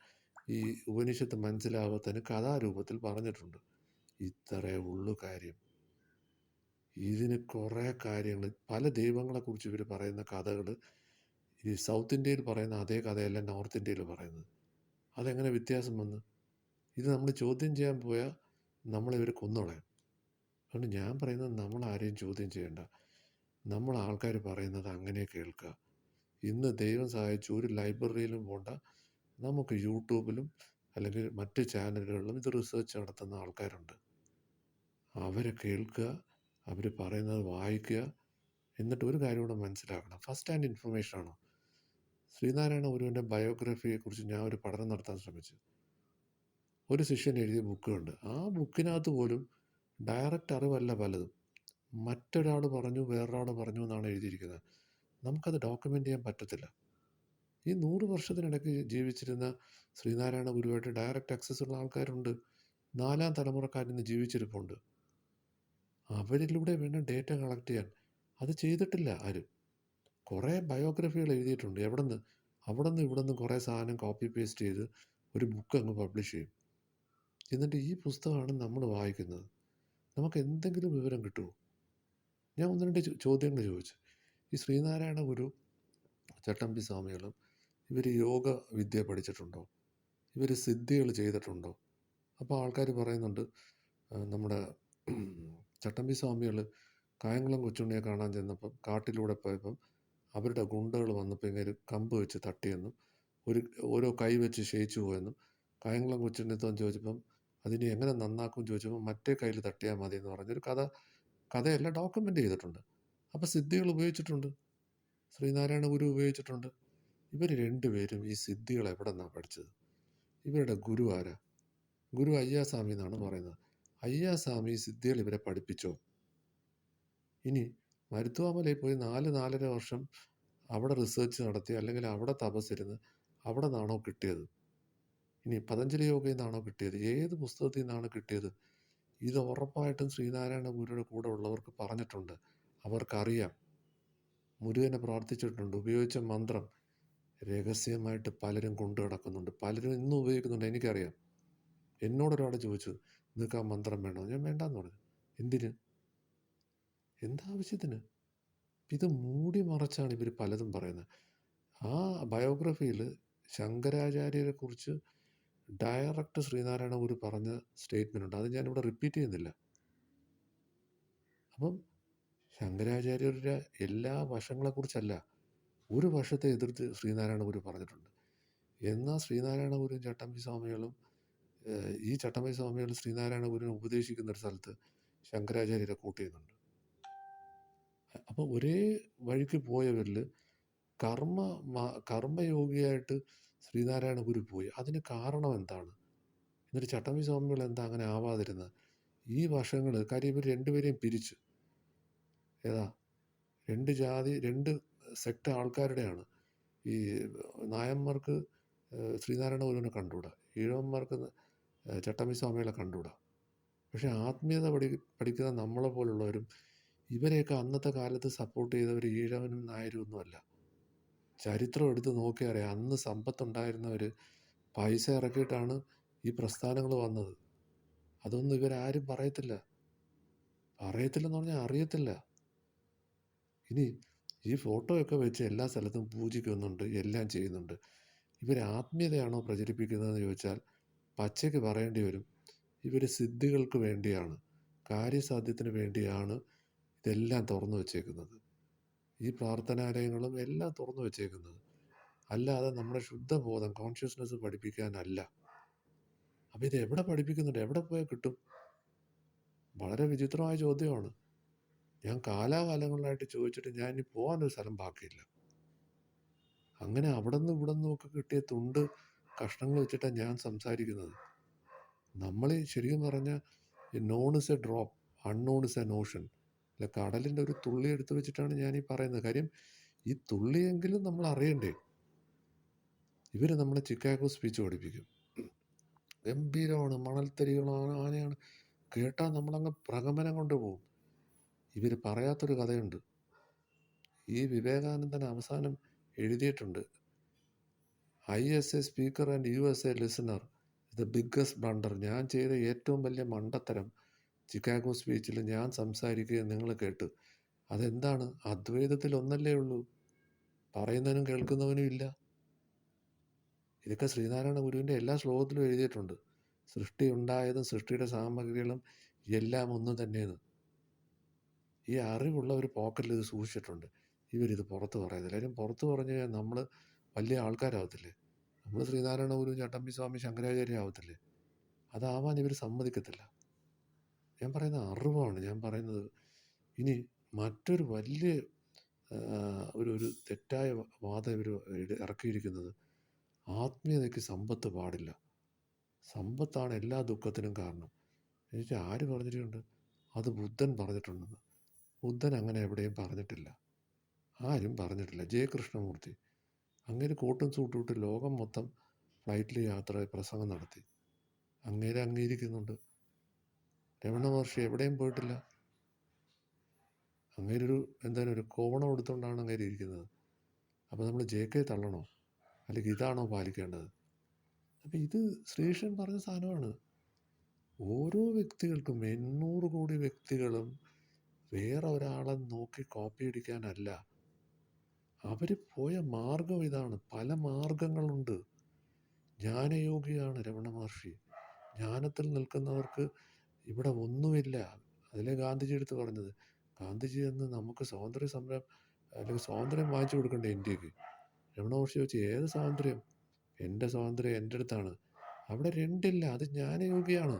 ഈ ഉപനിഷത്ത് മനസ്സിലാവാത്തതിന് കഥാരൂപത്തിൽ പറഞ്ഞിട്ടുണ്ട്. ഇത്രയേ ഉള്ളൂ കാര്യം. ഇതിന് കുറേ കാര്യങ്ങൾ, പല ദൈവങ്ങളെക്കുറിച്ച് ഇവർ പറയുന്ന കഥകൾ ഈ സൗത്ത് ഇന്ത്യയിൽ പറയുന്ന അതേ കഥയല്ല നോർത്ത് ഇന്ത്യയിൽ പറയുന്നത്. അതെങ്ങനെ വ്യത്യാസം വന്ന്? ഇത് നമ്മൾ ചോദ്യം ചെയ്യാൻ പോയാൽ നമ്മളിവർ കൊന്നുകളയും. അതുകൊണ്ട് ഞാൻ പറയുന്നത് നമ്മൾ ആരെയും ചോദ്യം ചെയ്യേണ്ട. നമ്മൾ ആൾക്കാർ പറയുന്നത് അങ്ങനെ കേൾക്കുക. ഇന്ന് ദൈവം സഹായിച്ച് ഒരു ലൈബ്രറിയിലും പോണ്ട, നമുക്ക് യൂട്യൂബിലും അല്ലെങ്കിൽ മറ്റ് ചാനലുകളിലും ഇത് റിസർച്ച് നടത്തുന്ന ആൾക്കാരുണ്ട്. അവരെ കേൾക്കുക, അവർ പറയുന്നത് വായിക്കുക. എന്നിട്ട് ഒരു കാര്യം കൂടെ മനസ്സിലാക്കണം, ഫസ്റ്റ് ഹാൻഡ് ഇൻഫർമേഷനാണ്. ശ്രീനാരായണ ഗുരുവിൻ്റെ ബയോഗ്രഫിയെക്കുറിച്ച് ഞാൻ ഒരു പഠനം നടത്താൻ ശ്രമിച്ചു. ഒരു ശിഷ്യൻ എഴുതിയ ബുക്കുണ്ട്. ആ ബുക്കിനകത്ത് പോലും ഡയറക്റ്റ് അറിവല്ല പലതും. മറ്റൊരാൾ പറഞ്ഞു, വേറൊരാൾ പറഞ്ഞു എന്നാണ് എഴുതിയിരിക്കുന്നത്. നമുക്കത് ഡോക്യുമെൻ്റ് ചെയ്യാൻ പറ്റത്തില്ല. ഈ 100 വർഷത്തിനിടയ്ക്ക് ജീവിച്ചിരുന്ന ശ്രീനാരായണ ഗുരുവായിട്ട് ഡയറക്റ്റ് ആക്സസ് ഉള്ള ആൾക്കാരുണ്ട്. 4ാം തലമുറക്കാരിന്ന് ജീവിച്ചിരിപ്പുണ്ട്. അവരിലൂടെ വേണം ഡേറ്റ കളക്ട് ചെയ്യാൻ. അത് ചെയ്തിട്ടില്ല ആരും. കുറേ ബയോഗ്രഫികൾ എഴുതിയിട്ടുണ്ട്. അവിടെ നിന്ന് കുറേ സാധനം കോപ്പി പേസ്റ്റ് ചെയ്ത് ഒരു ബുക്ക് അങ്ങ് പബ്ലിഷ് ചെയ്യും. എന്നിട്ട് ഈ പുസ്തകമാണ് നമ്മൾ വായിക്കുന്നത്. നമുക്ക് എന്തെങ്കിലും വിവരം കിട്ടുമോ? ഞാൻ 1-2 ചോദ്യങ്ങൾ ചോദിച്ചു. ഈ ശ്രീനാരായണ ഗുരു, ചട്ടമ്പി സ്വാമികളും ഇവർ യോഗ വിദ്യ പഠിച്ചിട്ടുണ്ടോ? ഇവർ സിദ്ധികൾ ചെയ്തിട്ടുണ്ടോ? അപ്പോൾ ആൾക്കാർ പറയുന്നുണ്ട്, നമ്മുടെ ചട്ടമ്പി സ്വാമികൾ കായംകുളം കൊച്ചുണ്ണിയെ കാണാൻ ചെന്നപ്പം കാട്ടിലൂടെ പോയപ്പം അവരുടെ ഗുണ്ടകൾ വന്നപ്പോൾ ഇങ്ങനെ കമ്പ് വെച്ച് തട്ടിയെന്നും ഓരോ കൈ വെച്ച് ക്ഷയിച്ചു പോയെന്നും, കായംകുളം കൊച്ചുണ്ണിത്തോൻ ചോദിച്ചപ്പം അതിനെ എങ്ങനെ നന്നാക്കും ചോദിച്ചപ്പോൾ മറ്റേ കയ്യിൽ തട്ടിയാൽ മതി എന്ന് പറഞ്ഞൊരു കഥയെല്ലാം ഡോക്യുമെൻ്റ് ചെയ്തിട്ടുണ്ട്. അപ്പോൾ സിദ്ധികൾ ഉപയോഗിച്ചിട്ടുണ്ട്, ശ്രീനാരായണ ഗുരു ഉപയോഗിച്ചിട്ടുണ്ട്. ഇവർ രണ്ടുപേരും ഈ സിദ്ധികൾ എവിടെ നിന്നാണ് പഠിച്ചത്? ഇവരുടെ ഗുരു ആരാ? ഗുരു അയ്യാസ്വാമി എന്നാണ് പറയുന്നത്. അയ്യാസ്വാമി സിദ്ധികൾ ഇവരെ പഠിപ്പിച്ചോ? ഇനി മരുത്വാമലയിൽ പോയി 4-4.5 വർഷം അവിടെ റിസർച്ച് നടത്തി, അല്ലെങ്കിൽ അവിടെ തപസ്സിരുന്ന് അവിടെ നിന്നാണോ കിട്ടിയത്? ഇനി പതഞ്ജലി യോഗയിൽ നിന്നാണോ കിട്ടിയത്? ഏത് പുസ്തകത്തിൽ നിന്നാണ് കിട്ടിയത്? ഇത് ഉറപ്പായിട്ടും ശ്രീനാരായണ ഗുരുയുടെ കൂടെ ഉള്ളവർക്ക് പറഞ്ഞിട്ടുണ്ട്. അവർക്കറിയാം. മുരുകനെ പ്രാർത്ഥിച്ചിട്ടുണ്ട്. ഉപയോഗിച്ച മന്ത്രം രഹസ്യമായിട്ട് പലരും കൊണ്ടു കിടക്കുന്നുണ്ട്. പലരും ഇന്നും ഉപയോഗിക്കുന്നുണ്ട്. എനിക്കറിയാം. എന്നോടൊരാൾ ചോദിച്ചു, നിങ്ങൾക്ക് ആ മന്ത്രം വേണോ? ഞാൻ വേണ്ടാന്ന് പറഞ്ഞു. എന്തിന്? എന്താവശ്യത്തിന്? ഇത് മൂടി മറച്ചാണ് ഇവർ പലതും പറയുന്നത്. ആ ബയോഗ്രഫിയിൽ ശങ്കരാചാര്യരെ കുറിച്ച് ഡയറക്റ്റ് ശ്രീനാരായണ ഗുരു പറഞ്ഞ സ്റ്റേറ്റ്മെൻ്റ് ഉണ്ട്. അത് ഞാനിവിടെ റിപ്പീറ്റ് ചെയ്യുന്നില്ല. അപ്പം ശങ്കരാചാര്യരുടെ എല്ലാ വശങ്ങളെക്കുറിച്ചല്ല, ഒരു വശത്തെ എതിർത്ത് ശ്രീനാരായണ ഗുരു പറഞ്ഞിട്ടുണ്ട്. എന്നാൽ ശ്രീനാരായണ ഗുരുവും ചട്ടമ്പി സ്വാമികളും ഈ ചട്ടമ്പി സ്വാമികൾ ശ്രീനാരായണ ഗുരുവിനെ ഉപദേശിക്കുന്ന ഒരു സ്ഥലത്ത് ശങ്കരാചാര്യരെ കൂട്ടിയുന്നുണ്ട്. അപ്പോൾ ഒരേ വഴിക്ക് പോയവരിൽ കർമ്മയോഗിയായിട്ട് ശ്രീനാരായണ ഗുരു പോയി. അതിന് കാരണം എന്താണ്? എന്നിട്ട് ചട്ടമ്പി സ്വാമികൾ എന്താ അങ്ങനെ ആവാതിരുന്നത്? ഈ വശങ്ങൾ, കാര്യം ഇവർ രണ്ടുപേരെയും പിരിച്ചു. ഏതാ? 2 ജാതി, 2 സെക്ട് ആൾക്കാരുടെയാണ്. ഈ നായന്മാർക്ക് ശ്രീനാരായണ ഗുരുവിനെ കണ്ടുകൂടാ, ഈഴവന്മാർക്ക് ചട്ടമ്പി സ്വാമികളെ കണ്ടുകൂടാ. പക്ഷേ ആത്മീയത പഠിക്കുന്ന നമ്മളെ പോലുള്ളവരും ഇവരെയൊക്കെ അന്നത്തെ കാലത്ത് സപ്പോർട്ട് ചെയ്തവർ ഈഴവനും നായരും ഒന്നുമല്ല. ചരിത്രം എടുത്ത് നോക്കിയാൽ അറിയാം, അന്ന് സമ്പത്തുണ്ടായിരുന്നവർ പൈസ ഇറക്കിയിട്ടാണ് ഈ പ്രസ്ഥാനങ്ങൾ വന്നത്. അതൊന്നും ഇവരാരും പറയത്തില്ലെന്ന് പറഞ്ഞാൽ അറിയത്തില്ല. ഇനി ഈ ഫോട്ടോയൊക്കെ വെച്ച് എല്ലാ സ്ഥലത്തും പൂജിക്കുന്നുണ്ട്, എല്ലാം ചെയ്യുന്നുണ്ട്. ഇവർ ആത്മീയതയാണോ പ്രചരിപ്പിക്കുന്നതെന്ന് ചോദിച്ചാൽ പച്ചയ്ക്ക് പറയേണ്ടി വരും, ഇവർ സിദ്ധികൾക്ക് വേണ്ടിയാണ്, കാര്യസാധ്യത്തിന് വേണ്ടിയാണ് ഇതെല്ലാം തുറന്നു വച്ചേക്കുന്നത്. ഈ പ്രാർത്ഥനാലയങ്ങളും എല്ലാം തുറന്നു വച്ചേക്കുന്നത്, അല്ലാതെ നമ്മുടെ ശുദ്ധബോധം, കോൺഷ്യസ്നെസ് പഠിപ്പിക്കാനല്ല. അപ്പം ഇത് എവിടെ പഠിപ്പിക്കുന്നുണ്ട്? എവിടെ പോയാൽ കിട്ടും? വളരെ വിചിത്രമായ ചോദ്യമാണ്. ഞാൻ കാലാകാലങ്ങളിലായിട്ട് ചോദിച്ചിട്ട് ഞാൻ ഇനി പോകാനൊരു സ്ഥലം ബാക്കിയില്ല. അങ്ങനെ അവിടെ നിന്നും ഇവിടെ നിന്നും ഒക്കെ കിട്ടിയ തുണ്ട് കഷ്ണങ്ങൾ വെച്ചിട്ടാണ് ഞാൻ സംസാരിക്കുന്നത്. നമ്മൾ ശരിക്കും പറഞ്ഞാൽ non is A drop, unknown is A Notion. അല്ല, കടലിൻ്റെ ഒരു തുള്ളി എടുത്ത് വെച്ചിട്ടാണ് ഞാൻ ഈ പറയുന്നത്. കാര്യം ഈ തുള്ളിയെങ്കിലും നമ്മൾ അറിയണ്ടേ? ഇവർ നമ്മളെ ചിക്കാഗോ സ്പീച്ച് പഠിപ്പിക്കും. ഗംഭീരമാണ്, മണൽത്തരികളാണ്, ആനയാണ്. കേട്ടാൽ നമ്മളങ്ങ് പ്രകമ്പനം കൊണ്ടുപോകും. ഇവർ പറയാത്തൊരു കഥയുണ്ട്. ഈ വിവേകാനന്ദൻ അവസാനം എഴുതിയിട്ടുണ്ട്, I as a speaker and you as a listener the biggest blunder. ഞാൻ ചെയ്ത ഏറ്റവും വലിയ മണ്ടത്തരം ചിക്കാഗോ സ്പീച്ചിൽ ഞാൻ സംസാരിക്കുകയും നിങ്ങൾ കേട്ട്. അതെന്താണ്? അദ്വൈതത്തിൽ ഒന്നല്ലേ ഉള്ളൂ, പറയുന്നവനും കേൾക്കുന്നവനും ഇല്ല. ഇതൊക്കെ ശ്രീനാരായണ ഗുരുവിൻ്റെ എല്ലാ ശ്ലോകത്തിലും എഴുതിയിട്ടുണ്ട്. സൃഷ്ടി ഉണ്ടായതും സൃഷ്ടിയുടെ സാമഗ്രികളും എല്ലാം ഒന്ന് തന്നെയെന്ന്. ഈ അറിവുള്ള ഒരു പോക്കറ്റിൽ ഇത് സൂക്ഷിച്ചിട്ടുണ്ട്. ഇവരിത് പുറത്ത് പറയുന്നില്ല. കാര്യം പുറത്ത് പറഞ്ഞു കഴിഞ്ഞാൽ നമ്മൾ വലിയ ആൾക്കാരാവത്തില്ലേ? നമ്മൾ ശ്രീനാരായണ ഗുരു, ചട്ടമ്പി സ്വാമി, ശങ്കരാചാര്യ ആവത്തില്ലേ? അതാവാൻ ഇവർ സമ്മതിക്കത്തില്ല. ഞാൻ പറയുന്ന അറിവാണ് ഞാൻ പറയുന്നത്. ഇനി മറ്റൊരു വലിയ ഒരു തെറ്റായ വാദം ഇവർ ഇറക്കിയിരിക്കുന്നത്, ആത്മീയതയ്ക്ക് സമ്പത്ത് പാടില്ല, സമ്പത്താണ് എല്ലാ ദുഃഖത്തിനും കാരണം. എനിക്ക് ആര് പറഞ്ഞിട്ടുണ്ട്? അത് ബുദ്ധൻ പറഞ്ഞിട്ടുണ്ടെന്ന്. ബുദ്ധൻ അങ്ങനെ എവിടെയും പറഞ്ഞിട്ടില്ല, ആരും പറഞ്ഞിട്ടില്ല. ജയകൃഷ്ണമൂർത്തി അങ്ങേര് കോട്ടും സൂട്ടും ഇട്ട് ലോകം മൊത്തം ഫ്ലൈറ്റിൽ യാത്ര പ്രസംഗം നടത്തി. അങ്ങേരെ അംഗീകരിക്കുന്നുണ്ട്. രമണ മഹർഷി എവിടെയും പോയിട്ടില്ല. അങ്ങേരൊരു എന്തായാലും ഒരു കോവണം എടുത്തുകൊണ്ടാണ് അങ്ങേര് ഇരിക്കുന്നത്. അപ്പോൾ നമ്മൾ JK തള്ളണോ? അല്ലെങ്കിൽ ഇതാണോ പാലിക്കേണ്ടത്? അപ്പം ഇത് ശ്രീകൃഷ്ണൻ പറഞ്ഞ സാധനമാണ്. ഓരോ വ്യക്തികൾക്കും, 800 കോടി വ്യക്തികളും വേറെ ഒരാളെ നോക്കി കോപ്പി അടിക്കാനല്ല. അവർ പോയ മാർഗം ഇതാണ്. പല മാർഗങ്ങളുണ്ട്. ജ്ഞാനയോഗിയാണ് രമണ മഹർഷി. ജ്ഞാനത്തിൽ നിൽക്കുന്നവർക്ക് ഇവിടെ ഒന്നുമില്ല. അതിലെ ഗാന്ധിജി എടുത്ത് പറഞ്ഞത്, ഗാന്ധിജി എന്ന് നമുക്ക് സ്വാതന്ത്ര്യ സമരം അല്ലെങ്കിൽ സ്വാതന്ത്ര്യം വാങ്ങിച്ചു കൊടുക്കണ്ടേ ഇന്ത്യക്ക്? രമണ മഹർഷി വെച്ച്, ഏത് സ്വാതന്ത്ര്യം? എൻ്റെ സ്വാതന്ത്ര്യം എൻ്റെ അടുത്താണ്. അവിടെ രണ്ടില്ല. അത് ജ്ഞാനയോഗിയാണ്.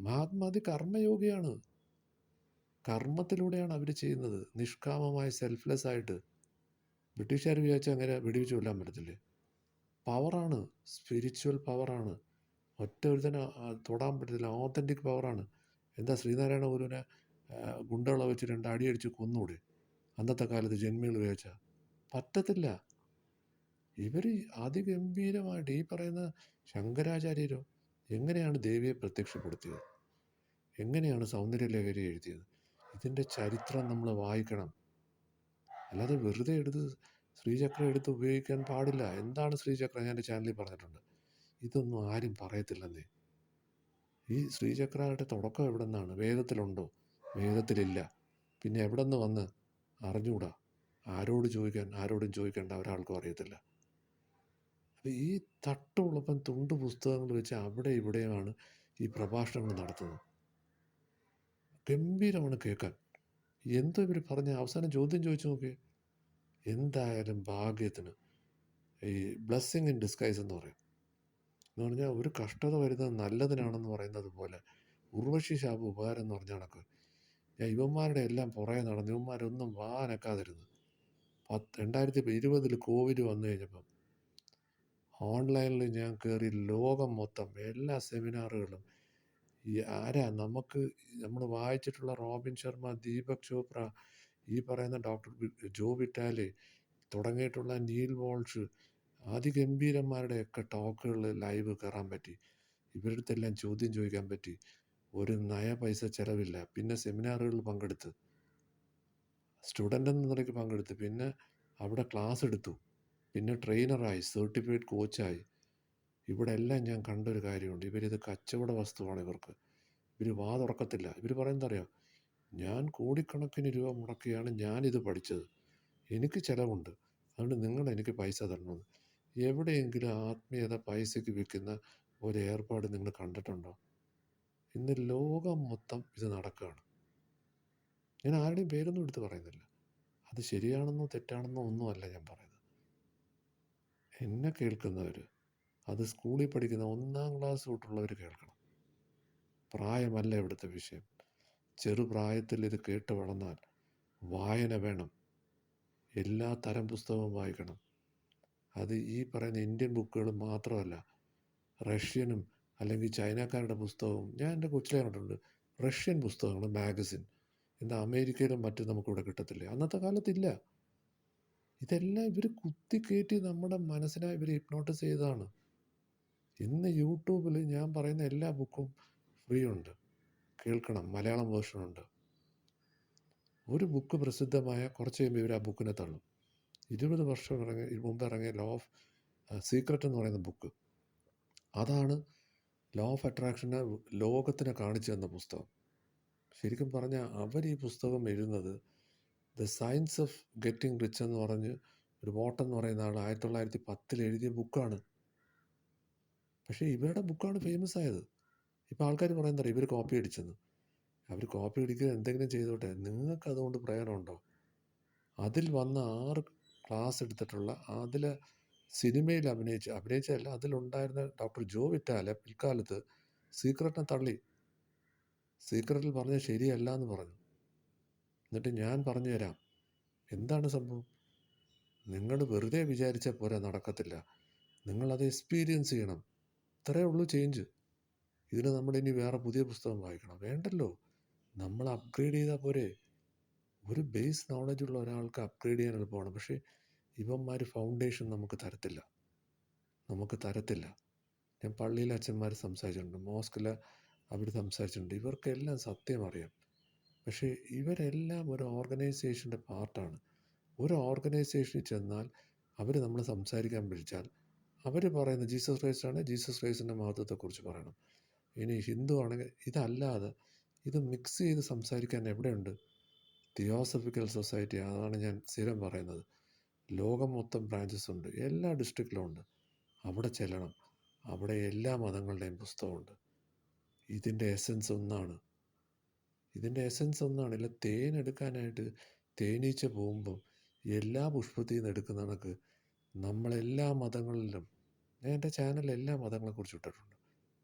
മഹാത്മാതി കർമ്മയോഗിയാണ്. കർമ്മത്തിലൂടെയാണ് അവർ ചെയ്യുന്നത്, നിഷ്കാമമായി, സെൽഫ്ലെസ് ആയിട്ട്. ബ്രിട്ടീഷുകാർ വിചാരിച്ചാൽ അങ്ങനെ വെടിവെച്ച് കൊല്ലാൻ പറ്റത്തില്ലേ? പവറാണ്, സ്പിരിച്വൽ പവറാണ്. ഒറ്റ ഒരുത്തനെ തൊടാൻ പറ്റത്തില്ല. ഓതൻറ്റിക് പവറാണ്. എന്താ ശ്രീനാരായണ ഗുരുവിനെ ഗുണ്ടകളെ വെച്ച് 2 അടിയടിച്ച് കൊന്നൂടെ? അന്നത്തെ കാലത്ത് ജന്മികൾ വിചാരിച്ചാൽ പറ്റത്തില്ല. ഇവർ അതിഗംഭീരമായിട്ട് ഈ പറയുന്ന ശങ്കരാചാര്യരോ എങ്ങനെയാണ് ദേവിയെ പ്രത്യക്ഷപ്പെടുത്തിയത്? എങ്ങനെയാണ് സൗന്ദര്യലഹരി എഴുതിയത്? ഇതിൻ്റെ ചരിത്രം നമ്മൾ വായിക്കണം. അല്ലാതെ വെറുതെ എടുത്ത് ശ്രീചക്രം എടുത്ത് ഉപയോഗിക്കാൻ പാടില്ല. എന്താണ് ശ്രീചക്രം? ഞാൻ എൻ്റെ ചാനലിൽ പറഞ്ഞിട്ടുണ്ട്. ഇതൊന്നും ആരും പറയത്തില്ലെന്നേ. ഈ ശ്രീചക്രയുടെ തുടക്കം എവിടെ നിന്നാണ്? വേദത്തിലുണ്ടോ? വേദത്തിലില്ല. പിന്നെ എവിടെ നിന്ന് വന്ന്? അറിഞ്ഞൂടാ. ആരോട് ചോദിക്കാൻ? ആരോടും ചോദിക്കേണ്ട, ഒരാൾക്കും അറിയത്തില്ല. അപ്പോൾ ഈ തട്ടുള്ളപ്പം തുണ്ട് പുസ്തകങ്ങൾ വെച്ച് അവിടെ ഇവിടെയുമാണ് ഈ പ്രഭാഷണങ്ങൾ നടത്തുന്നത്. ഗംഭീരമാണ് കേൾക്കാൻ. എന്തോ ഇവർ പറഞ്ഞ അവസാനം ചോദ്യം ചോദിച്ചു നോക്കിയേ. എന്തായാലും ഭാഗ്യത്തിന് ഈ ബ്ലെസ്സിങ് ഇൻ ഡിസ്കൈസ് എന്ന് പറയും. എന്ന് പറഞ്ഞാൽ ഒരു കഷ്ടത വരുന്നത് നല്ലതിനാണെന്ന് പറയുന്നത് പോലെ ഉർവശി ശാപം ഉപകാരം എന്ന് പറഞ്ഞ കണക്ക് ഞാൻ ഇവന്മാരുടെ എല്ലാം പുറകെ നടന്നു. ഇവന്മാരൊന്നും വാനക്കാതിരുന്നു. 2020 കോവിഡ് വന്നു കഴിഞ്ഞപ്പം ഓൺലൈനിൽ ഞാൻ കയറി ലോകം മൊത്തം എല്ലാ സെമിനാറുകളും ഈ നമ്മൾ വായിച്ചിട്ടുള്ള റോബിൻ ശർമ്മ, ദീപക് ചോപ്ര, ഈ പറയുന്ന ഡോക്ടർ ജോ വിറ്റാലെ തുടങ്ങിയിട്ടുള്ള നീൽ വോൾഷ്, അതിഗംഭീരന്മാരുടെയൊക്കെ ടോക്കുകളിൽ ലൈവ് കയറാൻ പറ്റി. ഇവരുടെ അടുത്തെല്ലാം ചോദ്യം ചോദിക്കാൻ പറ്റി. ഒരു പൈസ ചിലവില്ല. പിന്നെ സെമിനാറുകളിൽ പങ്കെടുത്ത്, സ്റ്റുഡൻ്റ് എന്ന നിലയ്ക്ക് പങ്കെടുത്ത്, പിന്നെ അവിടെ ക്ലാസ് എടുത്തു, പിന്നെ ട്രെയിനറായി, സർട്ടിഫൈഡ് കോച്ചായി. ഇവിടെ എല്ലാം ഞാൻ കണ്ടൊരു കാര്യമുണ്ട്. ഇവരിത് കച്ചവട വസ്തുവാണ്. ഇവർ വാ തുറക്കത്തില്ല. ഇവർ പറയുന്നത് അറിയാം, ഞാൻ കോടിക്കണക്കിന് രൂപ മുടക്കിയാണ് ഞാനിത് പഠിച്ചത്, എനിക്ക് ചിലവുണ്ട്, അതുകൊണ്ട് നിങ്ങൾ എനിക്ക് പൈസ തരണമെന്ന്. എവിടെയെങ്കിലും ആത്മീയത പൈസയ്ക്ക് വിൽക്കുന്ന ഒരു ഏർപ്പാട് നിങ്ങൾ കണ്ടിട്ടുണ്ടോ? ഇന്ന് ലോകം മൊത്തം ഇത് നടക്കുകയാണ്. ഞാൻ ആരുടെയും പേരൊന്നും എടുത്ത് പറയുന്നില്ല. അത് ശരിയാണെന്നോ തെറ്റാണെന്നോ ഒന്നുമല്ല ഞാൻ പറയുന്നത്. എന്നെ കേൾക്കുന്നവർ, അത് സ്കൂളിൽ പഠിക്കുന്ന 1ാം ക്ലാസ് തൊട്ടുള്ളവർ കേൾക്കണം. പ്രായമല്ല ഇവിടുത്തെ വിഷയം. ചെറുപ്രായത്തിൽ ഇത് കേട്ട് വളർന്നാൽ വായന വേണം. എല്ലാ തരം പുസ്തകവും വായിക്കണം. അത് ഈ പറയുന്ന ഇന്ത്യൻ ബുക്കുകൾ മാത്രമല്ല, റഷ്യനും അല്ലെങ്കിൽ ചൈനക്കാരുടെ പുസ്തകവും ഞാൻ എൻ്റെ കൊച്ചിലെ കണ്ടിട്ടുണ്ട്. റഷ്യൻ പുസ്തകങ്ങൾ, മാഗസിൻ. എന്താ അമേരിക്കയിലും മറ്റും നമുക്കിവിടെ കിട്ടത്തില്ലേ? അന്നത്തെ കാലത്തില്ല. ഇതെല്ലാം ഇവർ കുത്തിക്കയറ്റി നമ്മുടെ മനസ്സിനായി ഇവർ ഹിപ്നോട്ടിസ് ചെയ്തതാണ്. ഇന്ന് യൂട്യൂബിൽ ഞാൻ പറയുന്ന എല്ലാ ബുക്കും ഫ്രീ ഉണ്ട്, കേൾക്കണം. മലയാളം വേർഷനുണ്ട്. ഒരു ബുക്ക് പ്രസിദ്ധമായ കുറച്ച് കഴിയുമ്പോൾ ഇവർ ആ ബുക്കിനെ തള്ളും. 20 വർഷം മുമ്പ് ഇറങ്ങിയ ലോ ഓഫ് സീക്രട്ട് എന്ന് പറയുന്ന ബുക്ക്, അതാണ് ലോ ഓഫ് അട്രാക്ഷനെ ലോകത്തിനെ കാണിച്ചു തന്ന പുസ്തകം. ശരിക്കും പറഞ്ഞാൽ അവർ ഈ പുസ്തകം എഴുതുന്നത് the science of getting rich എന്ന് പറഞ്ഞ് ഒരു വോട്ടൻ എന്ന് പറയുന്ന ആൾ 1910 എഴുതിയ ബുക്കാണ്. പക്ഷേ ഇവരുടെ ബുക്കാണ് ഫേമസ് ആയത്. ഇപ്പോൾ ആൾക്കാർ പറയുന്നത് ഇവർ കോപ്പി അടിച്ചെന്ന്. അവർ കോപ്പി അടിക്കുക എന്തെങ്കിലും ചെയ്തോട്ടെ, നിങ്ങൾക്ക് അതുകൊണ്ട് പ്രയോജനമുണ്ടോ? അതിൽ വന്ന 6 ക്ലാസ് എടുത്തിട്ടുള്ള, അതിൽ സിനിമയിൽ അഭിനയിച്ചതല്ല, അതിലുണ്ടായിരുന്ന ഡോക്ടർ ജോ വിറ്റാലെ പിൽക്കാലത്ത് സീക്രട്ടിനെ തള്ളി. സീക്രട്ടിൽ പറഞ്ഞ ശരിയല്ല എന്ന് പറഞ്ഞു. എന്നിട്ട് ഞാൻ പറഞ്ഞു തരാം എന്താണ് സംഭവം. നിങ്ങൾ വെറുതെ വിചാരിച്ചാൽ പോരാ, നടക്കത്തില്ല. നിങ്ങളത് എക്സ്പീരിയൻസ് ചെയ്യണം. ഇത്രയേ ഉള്ളൂ ചേഞ്ച്. ഇതിന് നമ്മളിനി വേറെ പുതിയ പുസ്തകം വായിക്കണം? വേണ്ടല്ലോ. നമ്മൾ അപ്ഗ്രേഡ് ചെയ്താൽ പോരെ. ഒരു ബേസ് നോളജുള്ള ഒരാൾക്ക് അപ്ഗ്രേഡ് ചെയ്യാൻ എളുപ്പമാണ്. പക്ഷേ ഇവന്മാർ ഫൗണ്ടേഷൻ നമുക്ക് തരത്തില്ല. ഞാൻ പള്ളിയിലെ അച്ഛന്മാർ സംസാരിച്ചിട്ടുണ്ട്, മോസ്കിൽ അവർ സംസാരിച്ചിട്ടുണ്ട്. ഇവർക്കെല്ലാം സത്യം അറിയാം. പക്ഷേ ഇവരെല്ലാം ഒരു ഓർഗനൈസേഷൻ്റെ പാർട്ടാണ്. ഒരു ഓർഗനൈസേഷനിൽ ചെന്നാൽ അവർ നമ്മൾ സംസാരിക്കാൻ വിളിച്ചാൽ അവർ പറയുന്നത് ജീസസ് ക്രൈസ്റ്റ് ആണ്, ജീസസ് ക്രൈസ്റ്റിൻ്റെ മഹത്വത്തെക്കുറിച്ച് പറയണം. ഇനി ഹിന്ദു ആണെങ്കിൽ ഇതല്ലാതെ ഇത് മിക്സ് ചെയ്ത് സംസാരിക്കാൻ എവിടെയുണ്ട്? തിയോസഫിക്കൽ സൊസൈറ്റി, അതാണ് ഞാൻ സ്ഥിരം പറയുന്നത്. ലോകം മൊത്തം ബ്രാഞ്ചസ് ഉണ്ട്, എല്ലാ ഡിസ്ട്രിക്റ്റിലും ഉണ്ട്. അവിടെ ചെല്ലണം. അവിടെ എല്ലാ മതങ്ങളുടെയും പുസ്തകമുണ്ട്. ഇതിൻ്റെ എസൻസ് ഒന്നാണ്. ഇല്ല തേൻ എടുക്കാനായിട്ട് തേനീച്ച പോകുമ്പം എല്ലാ പുഷ്പത്തിൽ നിന്ന് എടുക്കുന്ന കണക്ക് നമ്മളെല്ലാ മതങ്ങളിലും, ഞാൻ എൻ്റെ ചാനലിൽ എല്ലാ മതങ്ങളെക്കുറിച്ച് ഇട്ടിട്ടുണ്ട്.